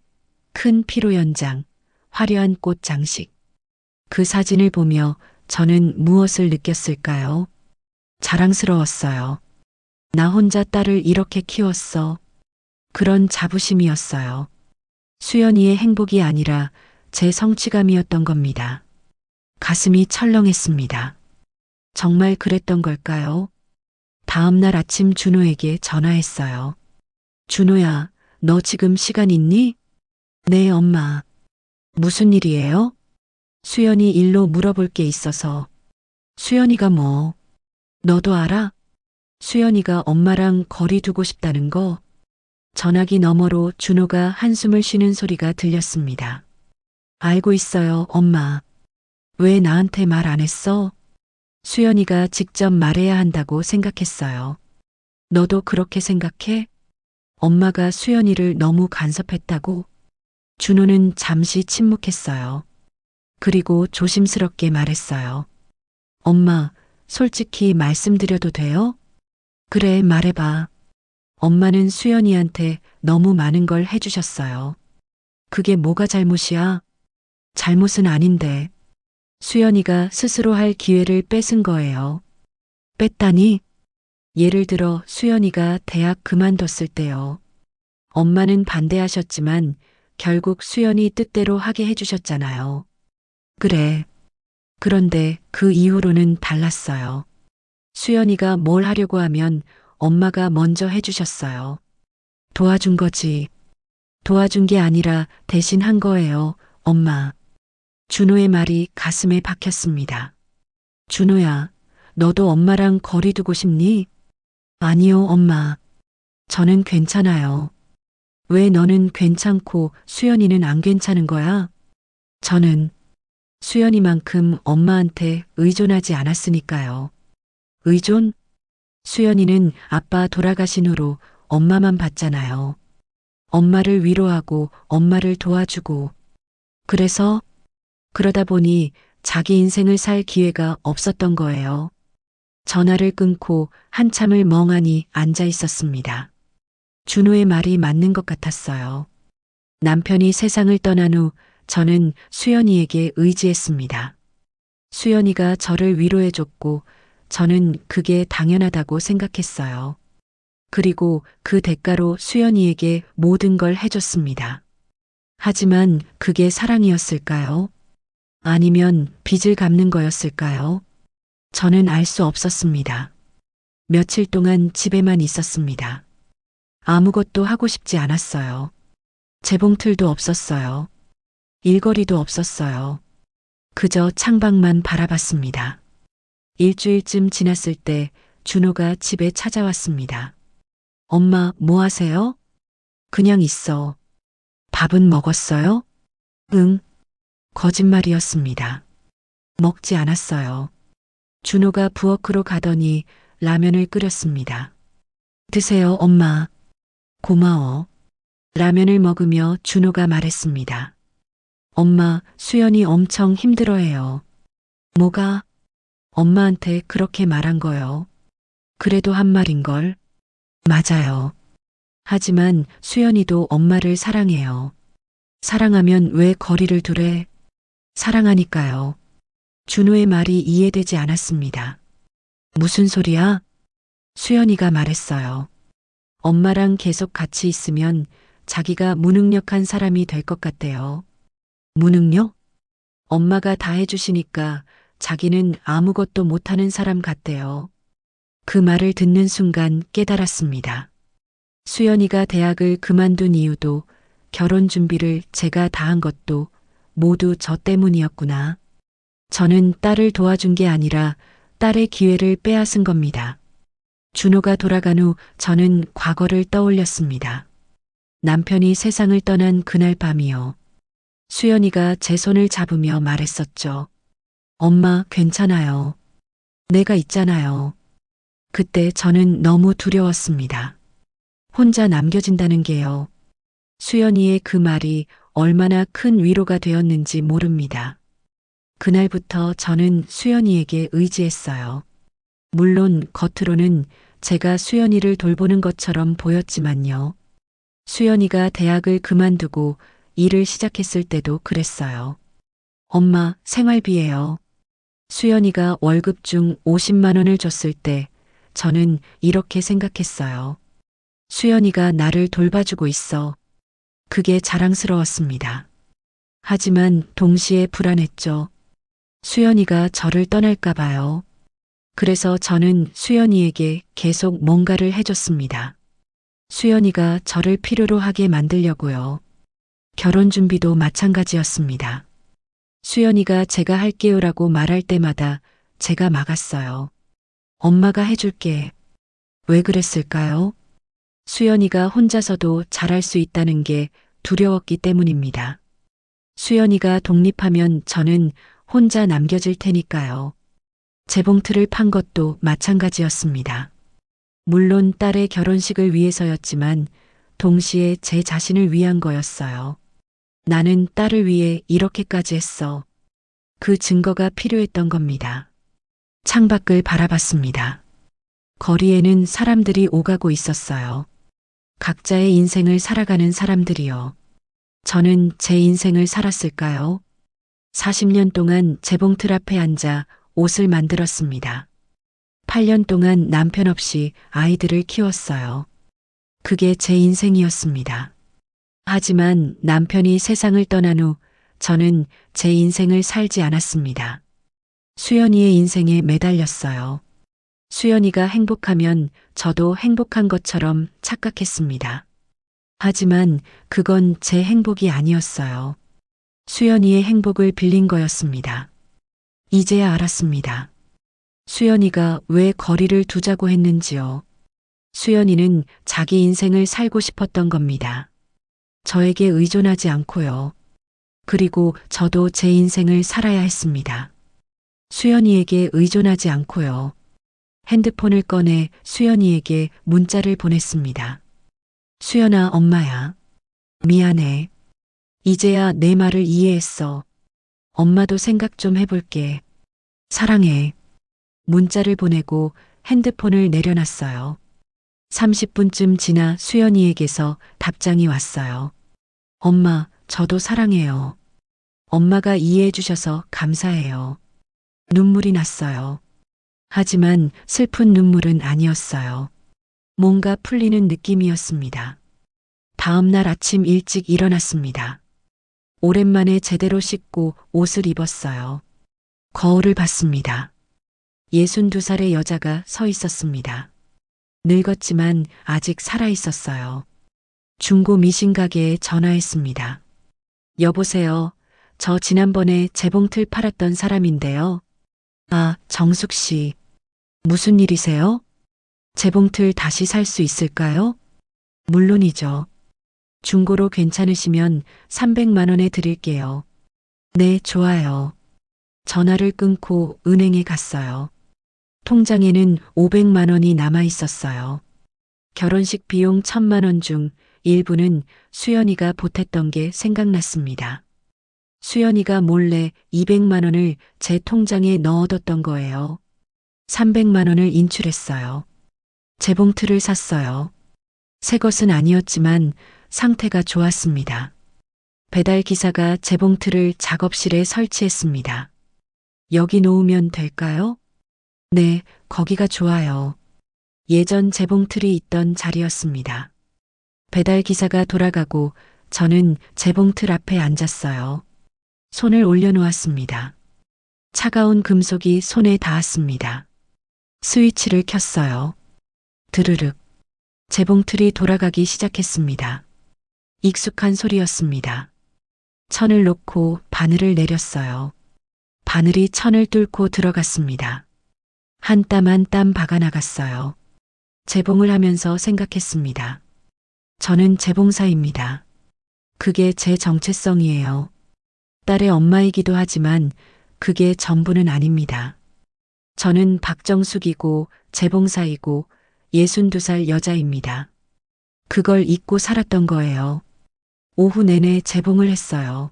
큰 피로 연장, 화려한 꽃 장식. 그 사진을 보며 저는 무엇을 느꼈을까요? 자랑스러웠어요. 나 혼자 딸을 이렇게 키웠어. 그런 자부심이었어요. 수연이의 행복이 아니라 제 성취감이었던 겁니다. 가슴이 철렁했습니다. 정말 그랬던 걸까요? 다음 날 아침 준호에게 전화했어요. 준호야, 너 지금 시간 있니? 네, 엄마. 무슨 일이에요? 수연이 일로 물어볼 게 있어서. 수연이가 뭐? 너도 알아? 수연이가 엄마랑 거리 두고 싶다는 거. 전화기 너머로 준호가 한숨을 쉬는 소리가 들렸습니다. 알고 있어요, 엄마. 왜 나한테 말 안 했어? 수연이가 직접 말해야 한다고 생각했어요. 너도 그렇게 생각해? 엄마가 수연이를 너무 간섭했다고? 준호는 잠시 침묵했어요. 그리고 조심스럽게 말했어요. 엄마, 솔직히 말씀드려도 돼요? 그래, 말해봐. 엄마는 수연이한테 너무 많은 걸 해주셨어요. 그게 뭐가 잘못이야? 잘못은 아닌데. 수연이가 스스로 할 기회를 뺏은 거예요. 뺐다니? 예를 들어 수연이가 대학 그만뒀을 때요. 엄마는 반대하셨지만 결국 수연이 뜻대로 하게 해주셨잖아요. 그래. 그런데 그 이후로는 달랐어요. 수연이가 뭘 하려고 하면 엄마가 먼저 해주셨어요. 도와준 거지. 도와준 게 아니라 대신 한 거예요, 엄마. 준호의 말이 가슴에 박혔습니다. 준호야, 너도 엄마랑 거리 두고 싶니? 아니요, 엄마. 저는 괜찮아요. 왜 너는 괜찮고 수연이는 안 괜찮은 거야? 저는 수연이만큼 엄마한테 의존하지 않았으니까요. 의존? 수연이는 아빠 돌아가신 후로 엄마만 봤잖아요. 엄마를 위로하고 엄마를 도와주고. 그래서 그러다 보니 자기 인생을 살 기회가 없었던 거예요. 전화를 끊고 한참을 멍하니 앉아 있었습니다. 준호의 말이 맞는 것 같았어요. 남편이 세상을 떠난 후 저는 수연이에게 의지했습니다. 수연이가 저를 위로해줬고 저는 그게 당연하다고 생각했어요. 그리고 그 대가로 수연이에게 모든 걸 해줬습니다. 하지만 그게 사랑이었을까요? 아니면 빚을 갚는 거였을까요? 저는 알 수 없었습니다. 며칠 동안 집에만 있었습니다. 아무것도 하고 싶지 않았어요. 재봉틀도 없었어요. 일거리도 없었어요. 그저 창밖만 바라봤습니다. 일주일쯤 지났을 때 준호가 집에 찾아왔습니다. 엄마, 뭐 하세요? 그냥 있어. 밥은 먹었어요? 응. 거짓말이었습니다. 먹지 않았어요. 준호가 부엌으로 가더니 라면을 끓였습니다. 드세요, 엄마. 고마워. 라면을 먹으며 준호가 말했습니다. 엄마, 수연이 엄청 힘들어해요. 뭐가? 엄마한테 그렇게 말한 거요. 그래도 한 말인걸. 맞아요. 하지만 수연이도 엄마를 사랑해요. 사랑하면 왜 거리를 두래? 사랑하니까요. 준호의 말이 이해되지 않았습니다. 무슨 소리야? 수연이가 말했어요. 엄마랑 계속 같이 있으면 자기가 무능력한 사람이 될 것 같대요. 무능력? 엄마가 다 해주시니까 자기는 아무것도 못하는 사람 같대요. 그 말을 듣는 순간 깨달았습니다. 수연이가 대학을 그만둔 이유도 결혼 준비를 제가 다 한 것도 모두 저 때문이었구나. 저는 딸을 도와준 게 아니라 딸의 기회를 빼앗은 겁니다. 준호가 돌아간 후 저는 과거를 떠올렸습니다. 남편이 세상을 떠난 그날 밤이요. 수연이가 제 손을 잡으며 말했었죠. 엄마, 괜찮아요. 내가 있잖아요. 그때 저는 너무 두려웠습니다. 혼자 남겨진다는 게요. 수연이의 그 말이 얼마나 큰 위로가 되었는지 모릅니다. 그날부터 저는 수연이에게 의지했어요. 물론 겉으로는 제가 수연이를 돌보는 것처럼 보였지만요. 수연이가 대학을 그만두고 일을 시작했을 때도 그랬어요. 엄마, 생활비예요. 수연이가 월급 중 50만 원을 줬을 때 저는 이렇게 생각했어요. 수연이가 나를 돌봐주고 있어. 그게 자랑스러웠습니다. 하지만 동시에 불안했죠. 수연이가 저를 떠날까 봐요. 그래서 저는 수연이에게 계속 뭔가를 해줬습니다. 수연이가 저를 필요로 하게 만들려고요. 결혼 준비도 마찬가지였습니다. 수연이가 제가 할게요라고 말할 때마다 제가 막았어요. 엄마가 해줄게. 왜 그랬을까요? 수연이가 혼자서도 잘할 수 있다는 게 두려웠기 때문입니다. 수연이가 독립하면 저는 혼자 남겨질 테니까요. 재봉틀을 판 것도 마찬가지였습니다. 물론 딸의 결혼식을 위해서였지만 동시에 제 자신을 위한 거였어요. 나는 딸을 위해 이렇게까지 했어. 그 증거가 필요했던 겁니다. 창밖을 바라봤습니다. 거리에는 사람들이 오가고 있었어요. 각자의 인생을 살아가는 사람들이요. 저는 제 인생을 살았을까요? 40년 동안 재봉틀 앞에 앉아 옷을 만들었습니다. 8년 동안 남편 없이 아이들을 키웠어요. 그게 제 인생이었습니다. 하지만 남편이 세상을 떠난 후 저는 제 인생을 살지 않았습니다. 수연이의 인생에 매달렸어요. 수연이가 행복하면 저도 행복한 것처럼 착각했습니다. 하지만 그건 제 행복이 아니었어요. 수연이의 행복을 빌린 거였습니다. 이제야 알았습니다. 수연이가 왜 거리를 두자고 했는지요. 수연이는 자기 인생을 살고 싶었던 겁니다. 저에게 의존하지 않고요. 그리고 저도 제 인생을 살아야 했습니다. 수연이에게 의존하지 않고요. 핸드폰을 꺼내 수연이에게 문자를 보냈습니다. 수연아, 엄마야. 미안해. 이제야 내 말을 이해했어. 엄마도 생각 좀 해볼게. 사랑해. 문자를 보내고 핸드폰을 내려놨어요. 30분쯤 지나 수연이에게서 답장이 왔어요. 엄마, 저도 사랑해요. 엄마가 이해해 주셔서 감사해요. 눈물이 났어요. 하지만 슬픈 눈물은 아니었어요. 뭔가 풀리는 느낌이었습니다. 다음 날 아침 일찍 일어났습니다. 오랜만에 제대로 씻고 옷을 입었어요. 거울을 봤습니다. 62살의 여자가 서 있었습니다. 늙었지만 아직 살아 있었어요. 중고 미신 가게에 전화했습니다. 여보세요. 저 지난번에 재봉틀 팔았던 사람인데요. 아, 정숙 씨. 무슨 일이세요? 재봉틀 다시 살 수 있을까요? 물론이죠. 중고로 괜찮으시면 300만 원에 드릴게요. 네, 좋아요. 전화를 끊고 은행에 갔어요. 통장에는 500만 원이 남아 있었어요. 결혼식 비용 1000만 원 중 일부는 수연이가 보탰던 게 생각났습니다. 수연이가 몰래 200만 원을 제 통장에 넣어뒀던 거예요. 300만 원을 인출했어요. 재봉틀을 샀어요. 새 것은 아니었지만 상태가 좋았습니다. 배달 기사가 재봉틀을 작업실에 설치했습니다. 여기 놓으면 될까요? 네, 거기가 좋아요. 예전 재봉틀이 있던 자리였습니다. 배달 기사가 돌아가고 저는 재봉틀 앞에 앉았어요. 손을 올려놓았습니다. 차가운 금속이 손에 닿았습니다. 스위치를 켰어요. 드르륵. 재봉틀이 돌아가기 시작했습니다. 익숙한 소리였습니다. 천을 놓고 바늘을 내렸어요. 바늘이 천을 뚫고 들어갔습니다. 한 땀 한 땀 박아 나갔어요. 재봉을 하면서 생각했습니다. 저는 재봉사입니다. 그게 제 정체성이에요. 딸의 엄마이기도 하지만 그게 전부는 아닙니다. 저는 박정숙이고 재봉사이고 62살 여자입니다. 그걸 잊고 살았던 거예요. 오후 내내 재봉을 했어요.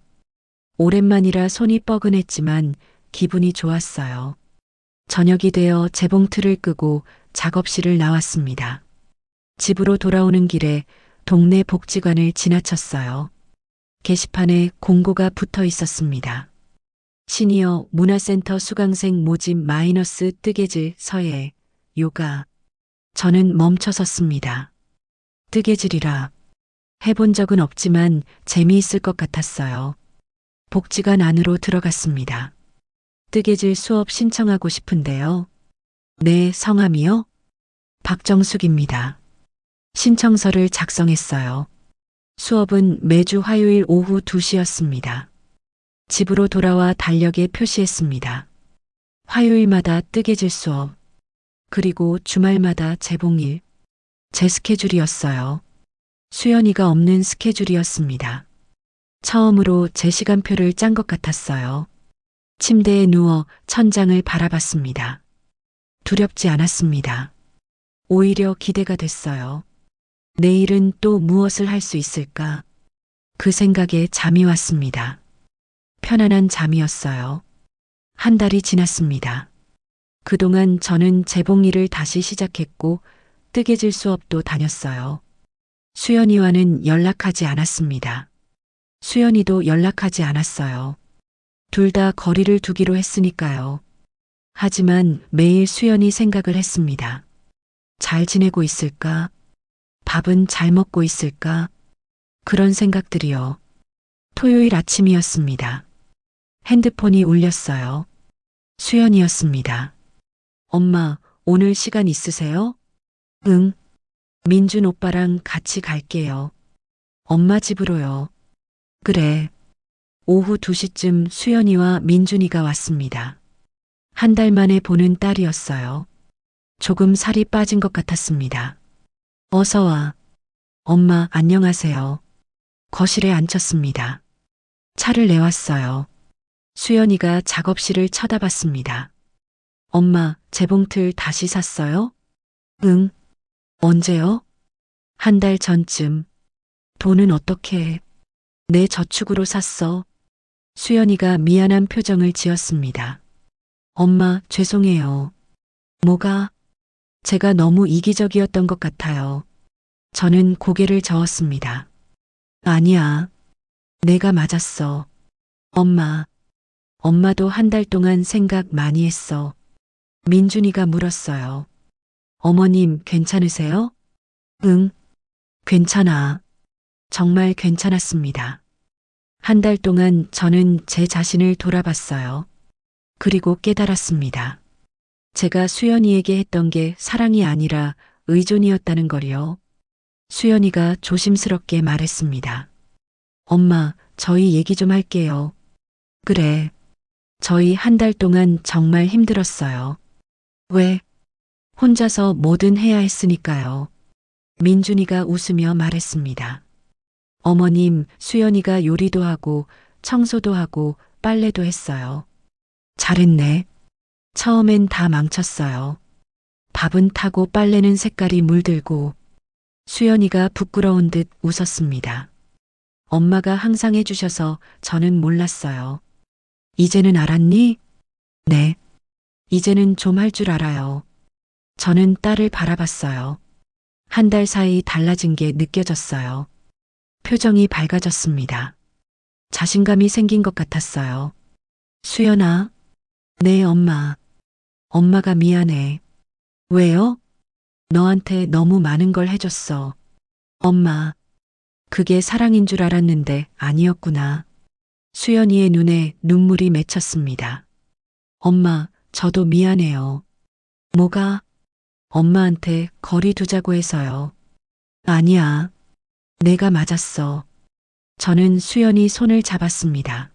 오랜만이라 손이 뻐근했지만 기분이 좋았어요. 저녁이 되어 재봉틀을 끄고 작업실을 나왔습니다. 집으로 돌아오는 길에 동네 복지관을 지나쳤어요. 게시판에 공고가 붙어 있었습니다. 시니어 문화센터 수강생 모집 마이너스 뜨개질 서예 요가. 저는 멈춰섰습니다. 뜨개질이라. 해본 적은 없지만 재미있을 것 같았어요. 복지관 안으로 들어갔습니다. 뜨개질 수업 신청하고 싶은데요. 네, 성함이요? 박정숙입니다. 신청서를 작성했어요. 수업은 매주 화요일 오후 2시였습니다. 집으로 돌아와 달력에 표시했습니다. 화요일마다 뜨개질 수업, 그리고 주말마다 재봉일. 제 스케줄이었어요. 수연이가 없는 스케줄이었습니다. 처음으로 제 시간표를 짠 것 같았어요. 침대에 누워 천장을 바라봤습니다. 두렵지 않았습니다. 오히려 기대가 됐어요. 내일은 또 무엇을 할 수 있을까? 그 생각에 잠이 왔습니다. 편안한 잠이었어요. 한 달이 지났습니다. 그동안 저는 재봉일을 다시 시작했고 뜨개질 수업도 다녔어요. 수연이와는 연락하지 않았습니다. 수연이도 연락하지 않았어요. 둘 다 거리를 두기로 했으니까요. 하지만 매일 수연이 생각을 했습니다. 잘 지내고 있을까? 밥은 잘 먹고 있을까? 그런 생각들이요. 토요일 아침이었습니다. 핸드폰이 울렸어요. 수연이었습니다. 엄마, 오늘 시간 있으세요? 응. 민준 오빠랑 같이 갈게요. 엄마 집으로요. 그래. 오후 2시쯤 수연이와 민준이가 왔습니다. 한 달 만에 보는 딸이었어요. 조금 살이 빠진 것 같았습니다. 어서 와. 엄마, 안녕하세요. 거실에 앉혔습니다. 차를 내왔어요. 수연이가 작업실을 쳐다봤습니다. 엄마, 재봉틀 다시 샀어요? 응. 언제요? 한 달 전쯤. 돈은 어떻게 해? 내 저축으로 샀어. 수연이가 미안한 표정을 지었습니다. 엄마, 죄송해요. 뭐가? 제가 너무 이기적이었던 것 같아요. 저는 고개를 저었습니다. 아니야. 내가 맞았어. 엄마. 엄마도 한 달 동안 생각 많이 했어. 민준이가 물었어요. 어머님, 괜찮으세요? 응. 괜찮아. 정말 괜찮았습니다. 한 달 동안 저는 제 자신을 돌아봤어요. 그리고 깨달았습니다. 제가 수연이에게 했던 게 사랑이 아니라 의존이었다는 걸요. 수연이가 조심스럽게 말했습니다. 엄마, 저희 얘기 좀 할게요. 그래. 저희 한 달 동안 정말 힘들었어요. 왜? 혼자서 뭐든 해야 했으니까요. 민준이가 웃으며 말했습니다. 어머님, 수연이가 요리도 하고 청소도 하고 빨래도 했어요. 잘했네. 처음엔 다 망쳤어요. 밥은 타고 빨래는 색깔이 물들고. 수연이가 부끄러운 듯 웃었습니다. 엄마가 항상 해주셔서 저는 몰랐어요. 이제는 알았니? 네. 이제는 좀 할 줄 알아요. 저는 딸을 바라봤어요. 한 달 사이 달라진 게 느껴졌어요. 표정이 밝아졌습니다. 자신감이 생긴 것 같았어요. 수연아. 네, 엄마. 엄마가 미안해. 왜요? 너한테 너무 많은 걸 해줬어. 엄마. 그게 사랑인 줄 알았는데 아니었구나. 수연이의 눈에 눈물이 맺혔습니다. 엄마, 저도 미안해요. 뭐가? 엄마한테 거리 두자고 해서요. 아니야. 내가 맞았어. 저는 수연이 손을 잡았습니다.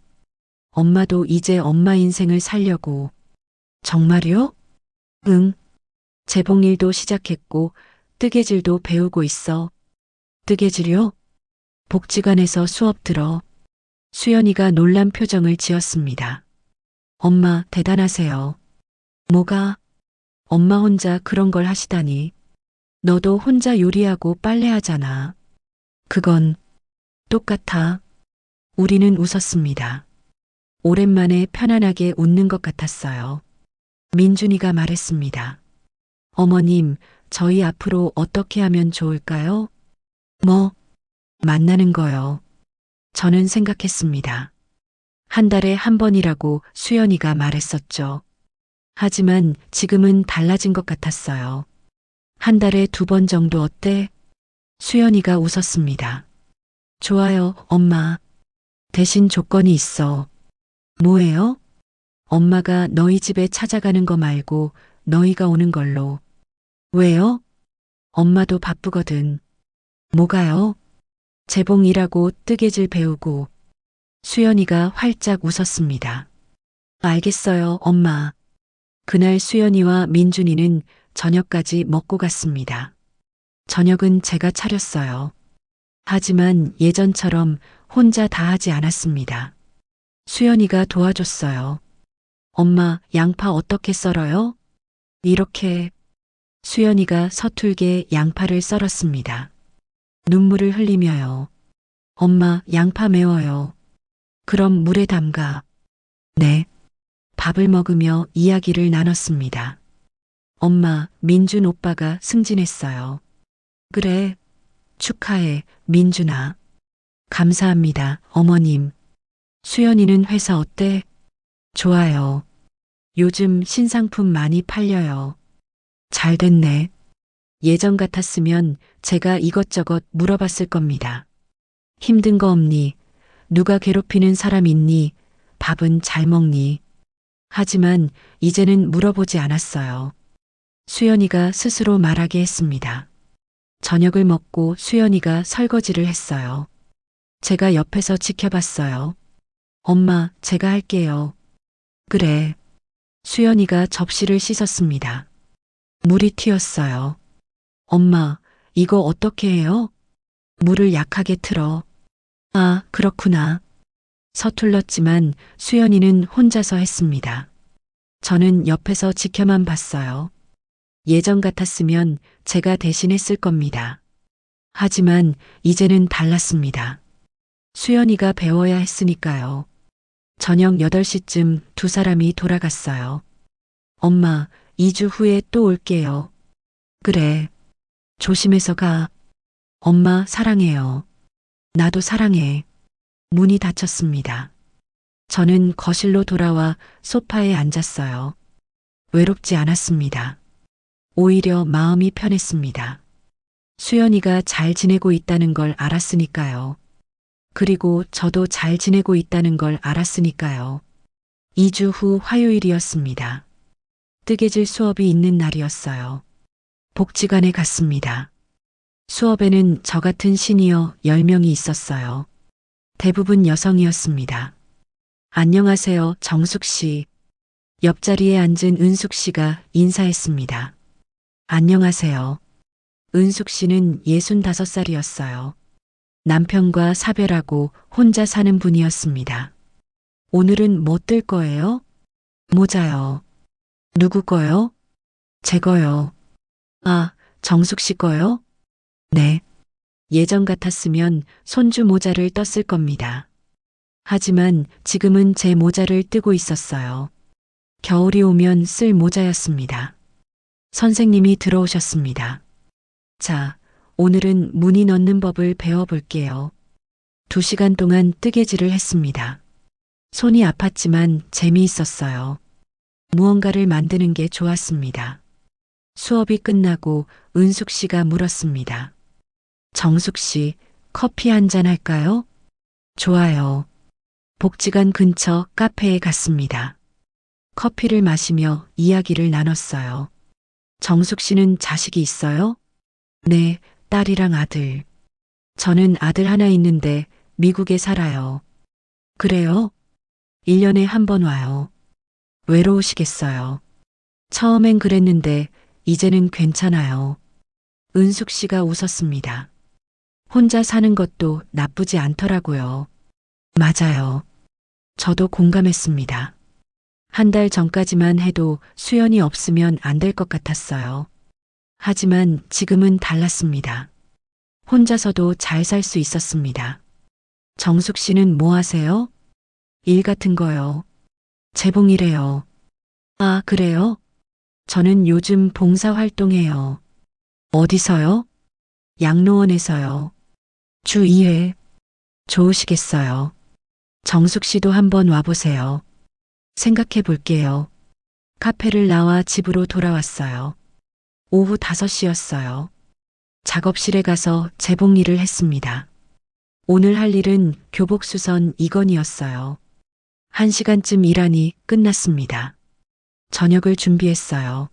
엄마도 이제 엄마 인생을 살려고. 정말요? 응. 재봉일도 시작했고 뜨개질도 배우고 있어. 뜨개질요? 복지관에서 수업 들어. 수연이가 놀란 표정을 지었습니다. 엄마 대단하세요. 뭐가? 엄마 혼자 그런 걸 하시다니. 너도 혼자 요리하고 빨래하잖아. 그건 똑같아. 우리는 웃었습니다. 오랜만에 편안하게 웃는 것 같았어요. 민준이가 말했습니다. 어머님, 저희 앞으로 어떻게 하면 좋을까요? 뭐? 만나는 거요. 저는 생각했습니다. 한 달에 한 번이라고 수연이가 말했었죠. 하지만 지금은 달라진 것 같았어요. 한 달에 2번 정도 어때? 수연이가 웃었습니다. 좋아요, 엄마. 대신 조건이 있어. 뭐예요? 엄마가 너희 집에 찾아가는 거 말고 너희가 오는 걸로. 왜요? 엄마도 바쁘거든. 뭐가요? 재봉 일하고 뜨개질 배우고. 수연이가 활짝 웃었습니다. 알겠어요, 엄마. 그날 수연이와 민준이는 저녁까지 먹고 갔습니다. 저녁은 제가 차렸어요. 하지만 예전처럼 혼자 다 하지 않았습니다. 수연이가 도와줬어요. 엄마, 양파 어떻게 썰어요? 이렇게. 수연이가 서툴게 양파를 썰었습니다. 눈물을 흘리며요. 엄마, 양파 매워요. 그럼 물에 담가. 네. 밥을 먹으며 이야기를 나눴습니다. 엄마, 민준 오빠가 승진했어요. 그래. 축하해, 민준아. 감사합니다, 어머님. 수연이는 회사 어때? 좋아요. 요즘 신상품 많이 팔려요. 잘 됐네. 예전 같았으면 제가 이것저것 물어봤을 겁니다. 힘든 거 없니? 누가 괴롭히는 사람 있니? 밥은 잘 먹니? 하지만 이제는 물어보지 않았어요. 수연이가 스스로 말하게 했습니다. 저녁을 먹고 수연이가 설거지를 했어요. 제가 옆에서 지켜봤어요. 엄마, 제가 할게요. 그래. 수연이가 접시를 씻었습니다. 물이 튀었어요. 엄마, 이거 어떻게 해요? 물을 약하게 틀어. 아, 그렇구나. 서툴렀지만 수연이는 혼자서 했습니다. 저는 옆에서 지켜만 봤어요. 예전 같았으면 제가 대신했을 겁니다. 하지만 이제는 달랐습니다. 수연이가 배워야 했으니까요. 저녁 8시쯤 두 사람이 돌아갔어요. 엄마, 2주 후에 또 올게요. 그래. 조심해서 가. 엄마 사랑해요. 나도 사랑해. 문이 닫혔습니다. 저는 거실로 돌아와 소파에 앉았어요. 외롭지 않았습니다. 오히려 마음이 편했습니다. 수연이가 잘 지내고 있다는 걸 알았으니까요. 그리고 저도 잘 지내고 있다는 걸 알았으니까요. 2주 후 화요일이었습니다. 뜨개질 수업이 있는 날이었어요. 복지관에 갔습니다. 수업에는 저 같은 시니어 10명이 있었어요. 대부분 여성이었습니다. 안녕하세요, 정숙 씨. 옆자리에 앉은 은숙 씨가 인사했습니다. 안녕하세요. 은숙 씨는 65살이었어요. 남편과 사별하고 혼자 사는 분이었습니다. 오늘은 뭐 뜰 거예요? 모자요. 누구 거요? 제 거요. 아, 정숙 씨 거요? 네. 예전 같았으면 손주 모자를 떴을 겁니다. 하지만 지금은 제 모자를 뜨고 있었어요. 겨울이 오면 쓸 모자였습니다. 선생님이 들어오셨습니다. 자, 오늘은 무늬 넣는 법을 배워볼게요. 2시간 동안 뜨개질을 했습니다. 손이 아팠지만 재미있었어요. 무언가를 만드는 게 좋았습니다. 수업이 끝나고 은숙 씨가 물었습니다. 정숙 씨, 커피 한 잔 할까요? 좋아요. 복지관 근처 카페에 갔습니다. 커피를 마시며 이야기를 나눴어요. 정숙 씨는 자식이 있어요? 네, 딸이랑 아들. 저는 아들 하나 있는데 미국에 살아요. 그래요? 1년에 한 번 와요. 외로우시겠어요. 처음엔 그랬는데 이제는 괜찮아요. 은숙 씨가 웃었습니다. 혼자 사는 것도 나쁘지 않더라고요. 맞아요. 저도 공감했습니다. 한 달 전까지만 해도 수연이 없으면 안 될 것 같았어요. 하지만 지금은 달랐습니다. 혼자서도 잘 살 수 있었습니다. 정숙 씨는 뭐 하세요? 일 같은 거요. 재봉이래요. 아, 그래요? 저는 요즘 봉사 활동해요. 어디서요? 양로원에서요. 주 2회. 좋으시겠어요. 정숙 씨도 한번 와보세요. 생각해 볼게요. 카페를 나와 집으로 돌아왔어요. 오후 5시였어요. 작업실에 가서 재봉 일을 했습니다. 오늘 할 일은 교복수선 이건이었어요. 1시간쯤 일하니 끝났습니다. 저녁을 준비했어요.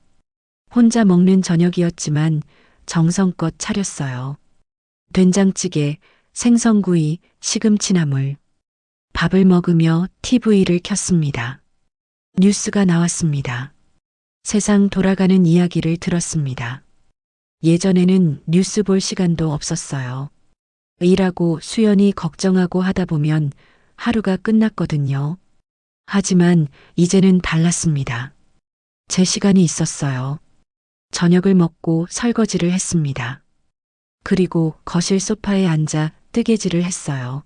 혼자 먹는 저녁이었지만 정성껏 차렸어요. 된장찌개, 생선구이, 시금치나물. 밥을 먹으며 TV를 켰습니다. 뉴스가 나왔습니다. 세상 돌아가는 이야기를 들었습니다. 예전에는 뉴스 볼 시간도 없었어요. 일하고 수연이 걱정하고 하다 보면 하루가 끝났거든요. 하지만 이제는 달랐습니다. 제 시간이 있었어요. 저녁을 먹고 설거지를 했습니다. 그리고 거실 소파에 앉아 뜨개질을 했어요.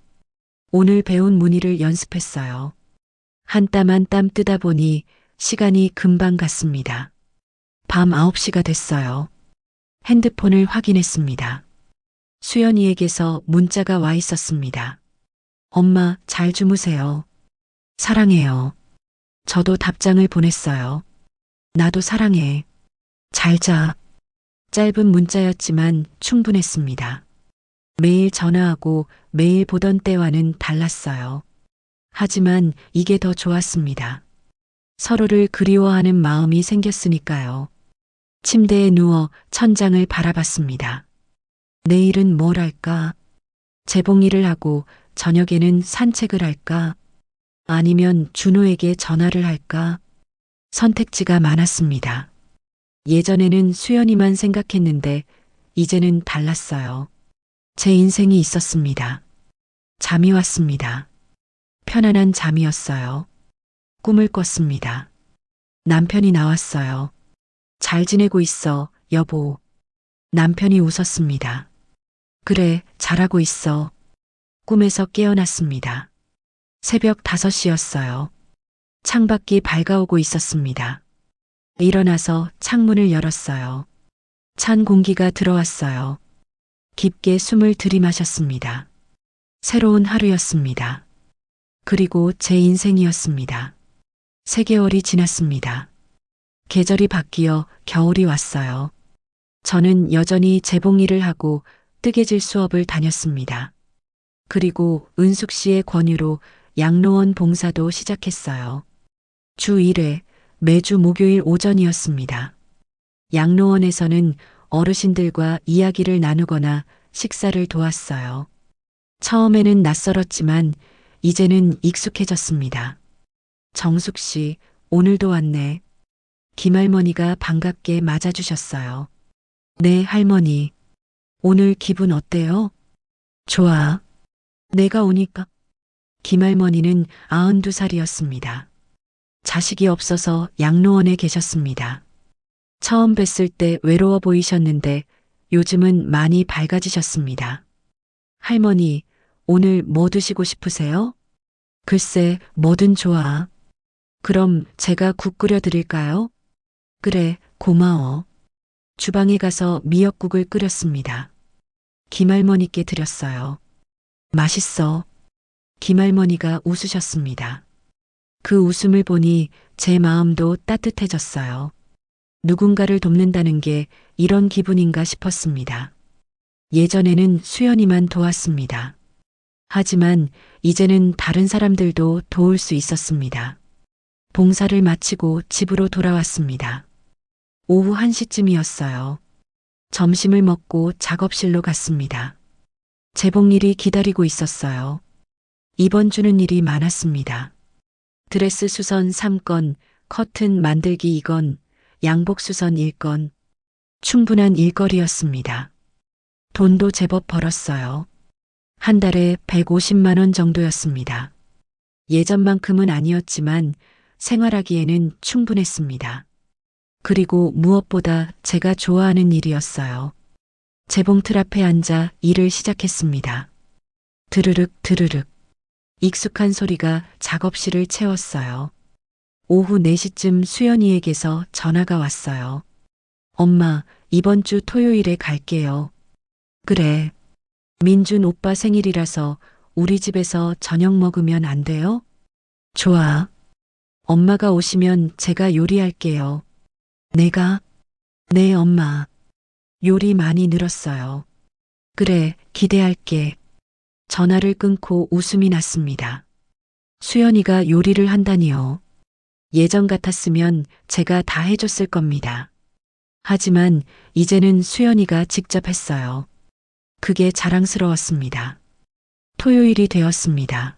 오늘 배운 무늬를 연습했어요. 한 땀 한 땀 뜨다 보니 시간이 금방 갔습니다. 밤 9시가 됐어요. 핸드폰을 확인했습니다. 수연이에게서 문자가 와 있었습니다. 엄마, 잘 주무세요. 사랑해요. 저도 답장을 보냈어요. 나도 사랑해. 잘 자. 짧은 문자였지만 충분했습니다. 매일 전화하고 매일 보던 때와는 달랐어요. 하지만 이게 더 좋았습니다. 서로를 그리워하는 마음이 생겼으니까요. 침대에 누워 천장을 바라봤습니다. 내일은 뭘 할까? 재봉일을 하고 저녁에는 산책을 할까? 아니면 준호에게 전화를 할까? 선택지가 많았습니다. 예전에는 수연이만 생각했는데 이제는 달랐어요. 제 인생이 있었습니다. 잠이 왔습니다. 편안한 잠이었어요. 꿈을 꿨습니다. 남편이 나왔어요. 잘 지내고 있어, 여보. 남편이 웃었습니다. 그래, 잘하고 있어. 꿈에서 깨어났습니다. 새벽 5시였어요. 창밖이 밝아오고 있었습니다. 일어나서 창문을 열었어요. 찬 공기가 들어왔어요. 깊게 숨을 들이마셨습니다. 새로운 하루였습니다. 그리고 제 인생이었습니다. 3개월이 지났습니다. 계절이 바뀌어 겨울이 왔어요. 저는 여전히 재봉일을 하고 뜨개질 수업을 다녔습니다. 그리고 은숙 씨의 권유로 양로원 봉사도 시작했어요. 주 1회, 매주 목요일 오전이었습니다. 양로원에서는 어르신들과 이야기를 나누거나 식사를 도왔어요. 처음에는 낯설었지만 이제는 익숙해졌습니다. 정숙 씨, 오늘도 왔네. 김할머니가 반갑게 맞아주셨어요. 네, 할머니. 오늘 기분 어때요? 좋아. 내가 오니까. 김할머니는 92살이었습니다. 자식이 없어서 양로원에 계셨습니다. 처음 뵀을 때 외로워 보이셨는데 요즘은 많이 밝아지셨습니다. 할머니, 오늘 뭐 드시고 싶으세요? 글쎄, 뭐든 좋아. 그럼 제가 국 끓여 드릴까요? 그래, 고마워. 주방에 가서 미역국을 끓였습니다. 김할머니께 드렸어요. 맛있어. 김할머니가 웃으셨습니다. 그 웃음을 보니 제 마음도 따뜻해졌어요. 누군가를 돕는다는 게 이런 기분인가 싶었습니다. 예전에는 수연이만 도왔습니다. 하지만 이제는 다른 사람들도 도울 수 있었습니다. 봉사를 마치고 집으로 돌아왔습니다. 오후 1시쯤이었어요. 점심을 먹고 작업실로 갔습니다. 재봉일이 기다리고 있었어요. 이번 주는 일이 많았습니다. 드레스 수선 3건, 커튼 만들기 2건, 양복 수선 1건. 충분한 일거리였습니다. 돈도 제법 벌었어요. 한 달에 150만 원 정도였습니다. 예전만큼은 아니었지만 생활하기에는 충분했습니다. 그리고 무엇보다 제가 좋아하는 일이었어요. 재봉틀 앞에 앉아 일을 시작했습니다. 드르륵 드르륵. 익숙한 소리가 작업실을 채웠어요. 오후 4시쯤 수연이에게서 전화가 왔어요. 엄마, 이번 주 토요일에 갈게요. 그래. 민준 오빠 생일이라서 우리 집에서 저녁 먹으면 안 돼요? 좋아. 엄마가 오시면 제가 요리할게요. 내가? 네, 엄마. 요리 많이 늘었어요. 그래, 기대할게. 전화를 끊고 웃음이 났습니다. 수연이가 요리를 한다니요. 예전 같았으면 제가 다 해줬을 겁니다. 하지만 이제는 수연이가 직접 했어요. 그게 자랑스러웠습니다. 토요일이 되었습니다.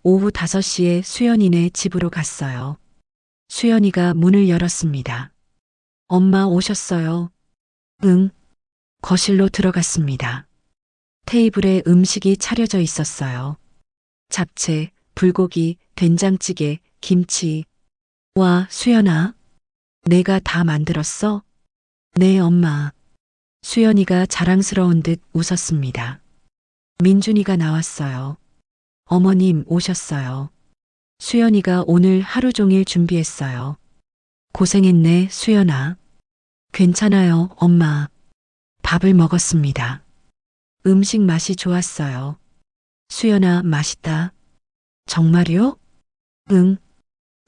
오후 5시에 수연이네 집으로 갔어요. 수연이가 문을 열었습니다. 엄마 오셨어요? 응. 거실로 들어갔습니다. 테이블에 음식이 차려져 있었어요. 잡채, 불고기, 된장찌개, 김치. 와, 수연아. 내가 다 만들었어? 네, 엄마. 수연이가 자랑스러운 듯 웃었습니다. 민준이가 나왔어요. 어머님 오셨어요. 수연이가 오늘 하루 종일 준비했어요. 고생했네, 수연아. 괜찮아요, 엄마. 밥을 먹었습니다. 음식 맛이 좋았어요. 수연아, 맛있다. 정말요? 응.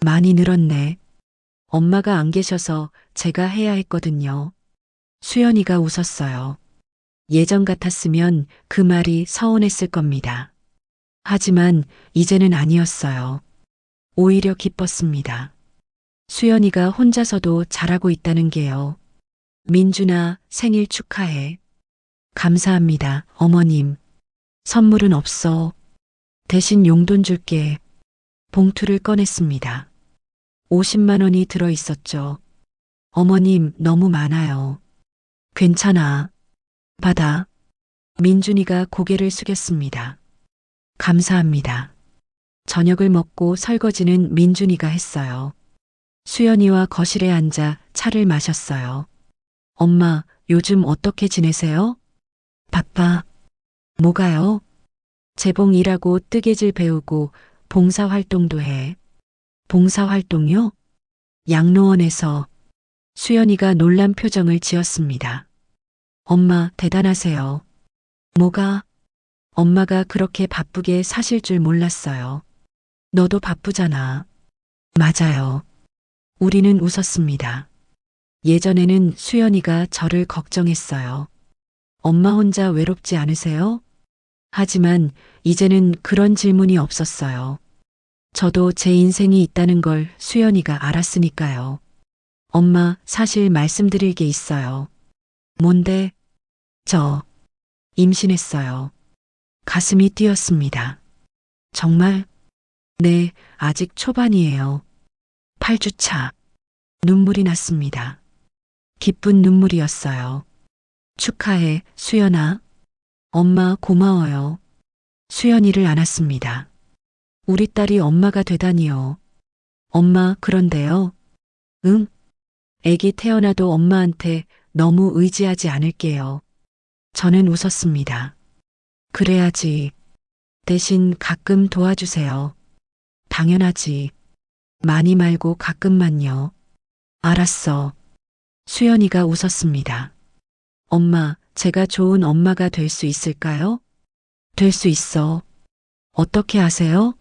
많이 늘었네. 엄마가 안 계셔서 제가 해야 했거든요. 수연이가 웃었어요. 예전 같았으면 그 말이 서운했을 겁니다. 하지만 이제는 아니었어요. 오히려 기뻤습니다. 수연이가 혼자서도 잘하고 있다는 게요. 민준아, 생일 축하해. 감사합니다, 어머님. 선물은 없어. 대신 용돈 줄게. 봉투를 꺼냈습니다. 50만 원이 들어 있었죠. 어머님, 너무 많아요. 괜찮아. 받아. 민준이가 고개를 숙였습니다. 감사합니다. 저녁을 먹고 설거지는 민준이가 했어요. 수연이와 거실에 앉아 차를 마셨어요. 엄마, 요즘 어떻게 지내세요? 바빠. 뭐가요? 재봉 일하고 뜨개질 배우고 봉사활동도 해. 봉사활동요? 양로원에서. 수연이가 놀란 표정을 지었습니다. 엄마, 대단하세요. 뭐가? 엄마가 그렇게 바쁘게 사실 줄 몰랐어요. 너도 바쁘잖아. 맞아요. 우리는 웃었습니다. 예전에는 수연이가 저를 걱정했어요. 엄마 혼자 외롭지 않으세요? 하지만 이제는 그런 질문이 없었어요. 저도 제 인생이 있다는 걸 수연이가 알았으니까요. 엄마, 사실 말씀드릴 게 있어요. 뭔데? 저 임신했어요. 가슴이 뛰었습니다. 정말? 네, 아직 초반이에요. 8주차. 눈물이 났습니다. 기쁜 눈물이었어요. 축하해, 수연아. 엄마 고마워요. 수연이를 안았습니다. 우리 딸이 엄마가 되다니요. 엄마, 그런데요. 응? 애기 태어나도 엄마한테 너무 의지하지 않을게요. 저는 웃었습니다. 그래야지. 대신 가끔 도와주세요. 당연하지. 많이 말고 가끔만요. 알았어. 수연이가 웃었습니다. 엄마, 제가 좋은 엄마가 될 수 있을까요? 될 수 있어. 어떻게 아세요?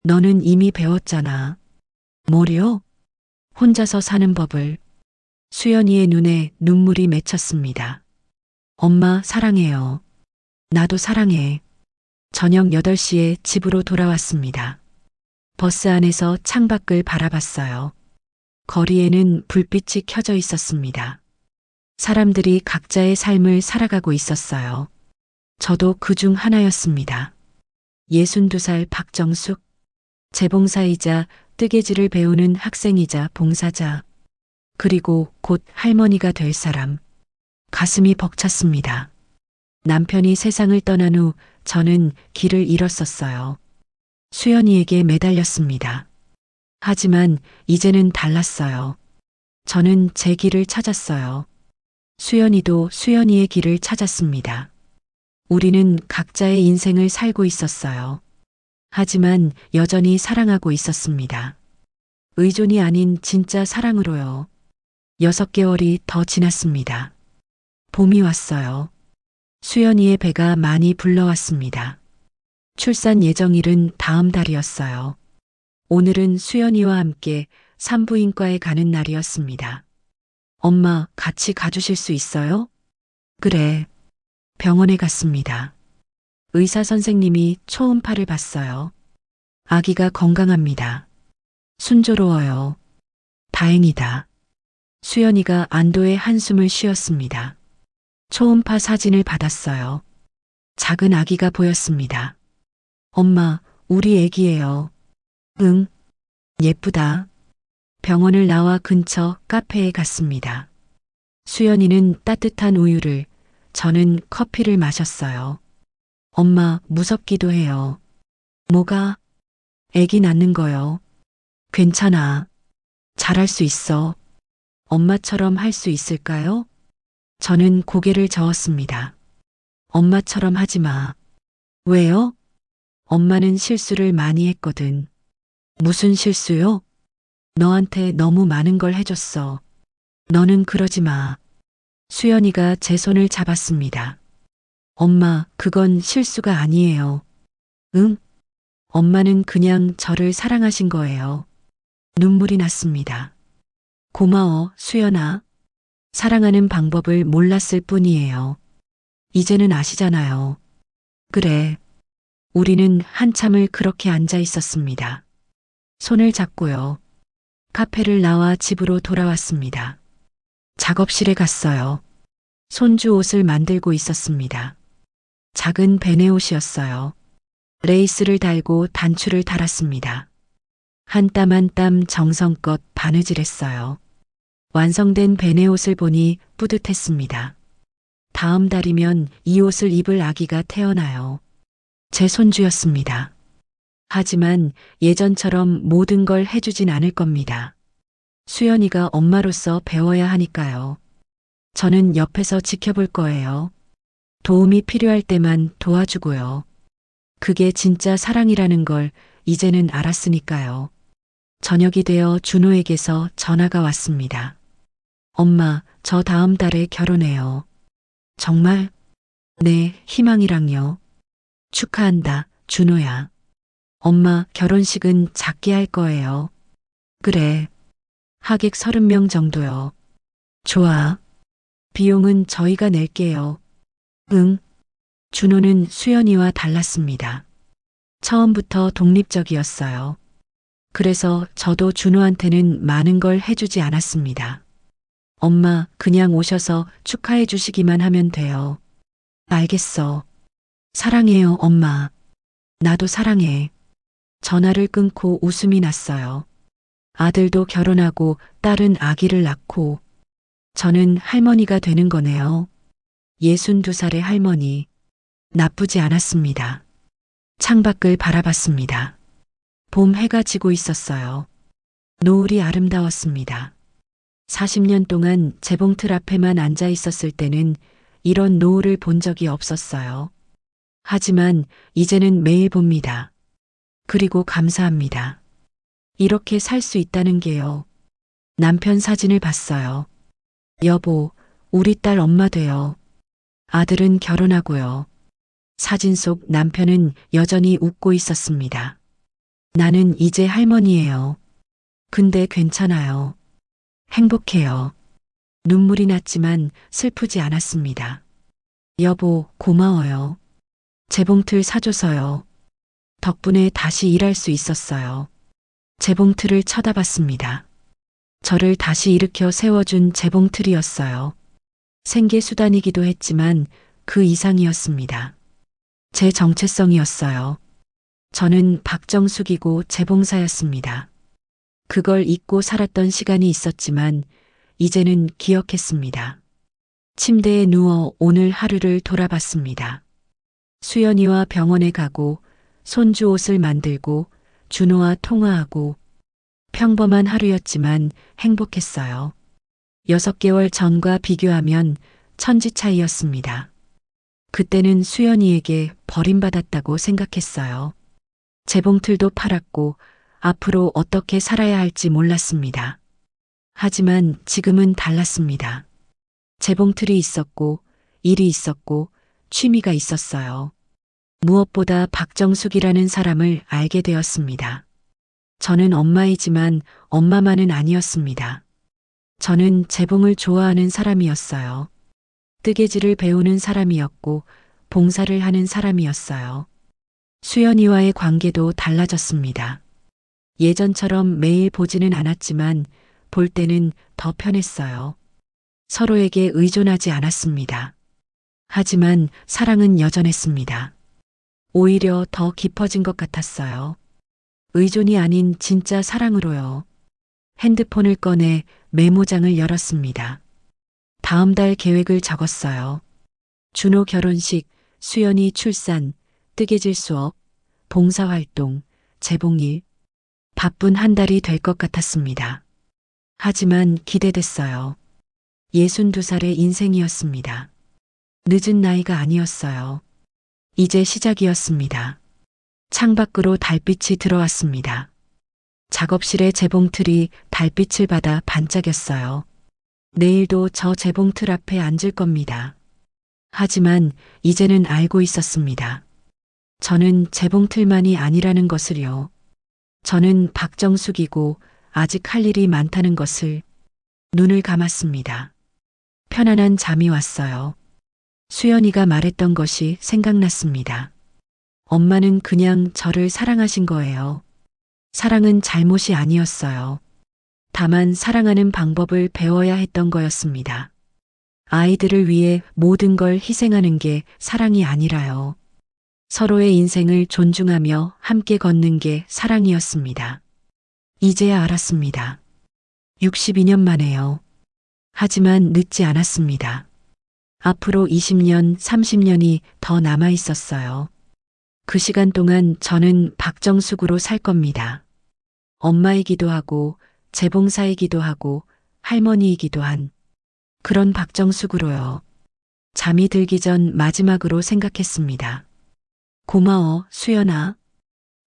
너는 이미 배웠잖아. 뭐요? 혼자서 사는 법을. 수연이의 눈에 눈물이 맺혔습니다. 엄마, 사랑해요. 나도 사랑해. 저녁 8시에 집으로 돌아왔습니다. 버스 안에서 창밖을 바라봤어요. 거리에는 불빛이 켜져 있었습니다. 사람들이 각자의 삶을 살아가고 있었어요. 저도 그 중 하나였습니다. 62살 박정숙, 재봉사이자 뜨개질을 배우는 학생이자 봉사자, 그리고 곧 할머니가 될 사람. 가슴이 벅찼습니다. 남편이 세상을 떠난 후 저는 길을 잃었었어요. 수연이에게 매달렸습니다. 하지만 이제는 달랐어요. 저는 제 길을 찾았어요. 수연이도 수연이의 길을 찾았습니다. 우리는 각자의 인생을 살고 있었어요. 하지만 여전히 사랑하고 있었습니다. 의존이 아닌 진짜 사랑으로요. 6개월이 더 지났습니다. 봄이 왔어요. 수연이의 배가 많이 불러왔습니다. 출산 예정일은 다음 달이었어요. 오늘은 수연이와 함께 산부인과에 가는 날이었습니다. 엄마, 같이 가주실 수 있어요? 그래. 병원에 갔습니다. 의사 선생님이 초음파를 봤어요. 아기가 건강합니다. 순조로워요. 다행이다. 수연이가 안도의 한숨을 쉬었습니다. 초음파 사진을 받았어요. 작은 아기가 보였습니다. 엄마, 우리 애기예요. 응, 예쁘다. 병원을 나와 근처 카페에 갔습니다. 수연이는 따뜻한 우유를, 저는 커피를 마셨어요. 엄마, 무섭기도 해요. 뭐가? 애기 낳는 거요. 괜찮아. 잘할 수 있어. 엄마처럼 할 수 있을까요? 저는 고개를 저었습니다. 엄마처럼 하지 마. 왜요? 엄마는 실수를 많이 했거든. 무슨 실수요? 너한테 너무 많은 걸 해줬어. 너는 그러지 마. 수연이가 제 손을 잡았습니다. 엄마, 그건 실수가 아니에요. 응? 엄마는 그냥 저를 사랑하신 거예요. 눈물이 났습니다. 고마워, 수연아. 사랑하는 방법을 몰랐을 뿐이에요. 이제는 아시잖아요. 그래. 우리는 한참을 그렇게 앉아 있었습니다. 손을 잡고요. 카페를 나와 집으로 돌아왔습니다. 작업실에 갔어요. 손주 옷을 만들고 있었습니다. 작은 베네 옷이었어요. 레이스를 달고 단추를 달았습니다. 한 땀 한 땀 정성껏 바느질했어요. 완성된 베네 옷을 보니 뿌듯했습니다. 다음 달이면 이 옷을 입을 아기가 태어나요. 제 손주였습니다. 하지만 예전처럼 모든 걸 해주진 않을 겁니다. 수연이가 엄마로서 배워야 하니까요. 저는 옆에서 지켜볼 거예요. 도움이 필요할 때만 도와주고요. 그게 진짜 사랑이라는 걸 이제는 알았으니까요. 저녁이 되어 준호에게서 전화가 왔습니다. 엄마, 저 다음 달에 결혼해요. 정말? 네, 희망이랑요. 축하한다, 준호야. 엄마, 결혼식은 작게 할 거예요. 그래. 하객 30명 정도요. 좋아. 비용은 저희가 낼게요. 응. 준호는 수연이와 달랐습니다. 처음부터 독립적이었어요. 그래서 저도 준호한테는 많은 걸 해주지 않았습니다. 엄마, 그냥 오셔서 축하해 주시기만 하면 돼요. 알겠어. 사랑해요, 엄마. 나도 사랑해. 전화를 끊고 웃음이 났어요. 아들도 결혼하고 딸은 아기를 낳고 저는 할머니가 되는 거네요. 62살의 할머니. 나쁘지 않았습니다. 창밖을 바라봤습니다. 봄 해가 지고 있었어요. 노을이 아름다웠습니다. 40년 동안 재봉틀 앞에만 앉아 있었을 때는 이런 노을을 본 적이 없었어요. 하지만 이제는 매일 봅니다. 그리고 감사합니다. 이렇게 살 수 있다는 게요. 남편 사진을 봤어요. 여보, 우리 딸 엄마 돼요. 아들은 결혼하고요. 사진 속 남편은 여전히 웃고 있었습니다. 나는 이제 할머니예요. 근데 괜찮아요. 행복해요. 눈물이 났지만 슬프지 않았습니다. 여보, 고마워요. 재봉틀 사줘서요. 덕분에 다시 일할 수 있었어요. 재봉틀을 쳐다봤습니다. 저를 다시 일으켜 세워준 재봉틀이었어요. 생계수단이기도 했지만 그 이상이었습니다. 제 정체성이었어요. 저는 박정숙이고 재봉사였습니다. 그걸 잊고 살았던 시간이 있었지만 이제는 기억했습니다. 침대에 누워 오늘 하루를 돌아봤습니다. 수연이와 병원에 가고 손주 옷을 만들고 준호와 통화하고 평범한 하루였지만 행복했어요. 6개월 전과 비교하면 천지 차이였습니다. 그때는 수연이에게 버림받았다고 생각했어요. 재봉틀도 팔았고 앞으로 어떻게 살아야 할지 몰랐습니다. 하지만 지금은 달랐습니다. 재봉틀이 있었고 일이 있었고 취미가 있었어요. 무엇보다 박정숙이라는 사람을 알게 되었습니다. 저는 엄마이지만 엄마만은 아니었습니다. 저는 재봉을 좋아하는 사람이었어요. 뜨개질을 배우는 사람이었고 봉사를 하는 사람이었어요. 수연이와의 관계도 달라졌습니다. 예전처럼 매일 보지는 않았지만 볼 때는 더 편했어요. 서로에게 의존하지 않았습니다. 하지만 사랑은 여전했습니다. 오히려 더 깊어진 것 같았어요. 의존이 아닌 진짜 사랑으로요. 핸드폰을 꺼내 메모장을 열었습니다. 다음 달 계획을 적었어요. 준호 결혼식, 수연이 출산, 뜨개질 수업, 봉사활동, 재봉일. 바쁜 한 달이 될 것 같았습니다. 하지만 기대됐어요. 62살의 인생이었습니다. 늦은 나이가 아니었어요. 이제 시작이었습니다. 창밖으로 달빛이 들어왔습니다. 작업실의 재봉틀이 달빛을 받아 반짝였어요. 내일도 저 재봉틀 앞에 앉을 겁니다. 하지만 이제는 알고 있었습니다. 저는 재봉틀만이 아니라는 것을요. 저는 박정숙이고 아직 할 일이 많다는 것을. 눈을 감았습니다. 편안한 잠이 왔어요. 수연이가 말했던 것이 생각났습니다. 엄마는 그냥 저를 사랑하신 거예요. 사랑은 잘못이 아니었어요. 다만 사랑하는 방법을 배워야 했던 거였습니다. 아이들을 위해 모든 걸 희생하는 게 사랑이 아니라요. 서로의 인생을 존중하며 함께 걷는 게 사랑이었습니다. 이제야 알았습니다. 62년 만에요. 하지만 늦지 않았습니다. 앞으로 20년, 30년이 더 남아 있었어요. 그 시간 동안 저는 박정숙으로 살 겁니다. 엄마이기도 하고 재봉사이기도 하고 할머니이기도 한 그런 박정숙으로요. 잠이 들기 전 마지막으로 생각했습니다. 고마워, 수연아.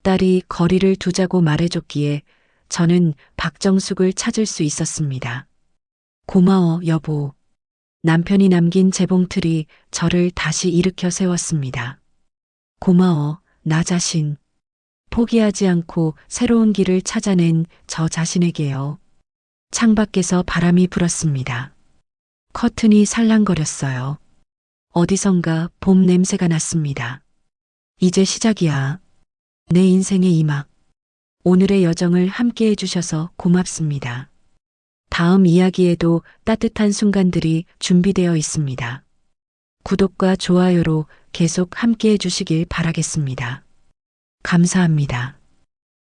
딸이 거리를 두자고 말해줬기에 저는 박정숙을 찾을 수 있었습니다. 고마워, 여보. 남편이 남긴 재봉틀이 저를 다시 일으켜 세웠습니다. 고마워, 나 자신. 포기하지 않고 새로운 길을 찾아낸 저 자신에게요. 창밖에서 바람이 불었습니다. 커튼이 살랑거렸어요. 어디선가 봄 냄새가 났습니다. 이제 시작이야. 내 인생의 이막. 오늘의 여정을 함께 해주셔서 고맙습니다. 다음 이야기에도 따뜻한 순간들이 준비되어 있습니다. 구독과 좋아요로 계속 함께 해주시길 바라겠습니다. 감사합니다.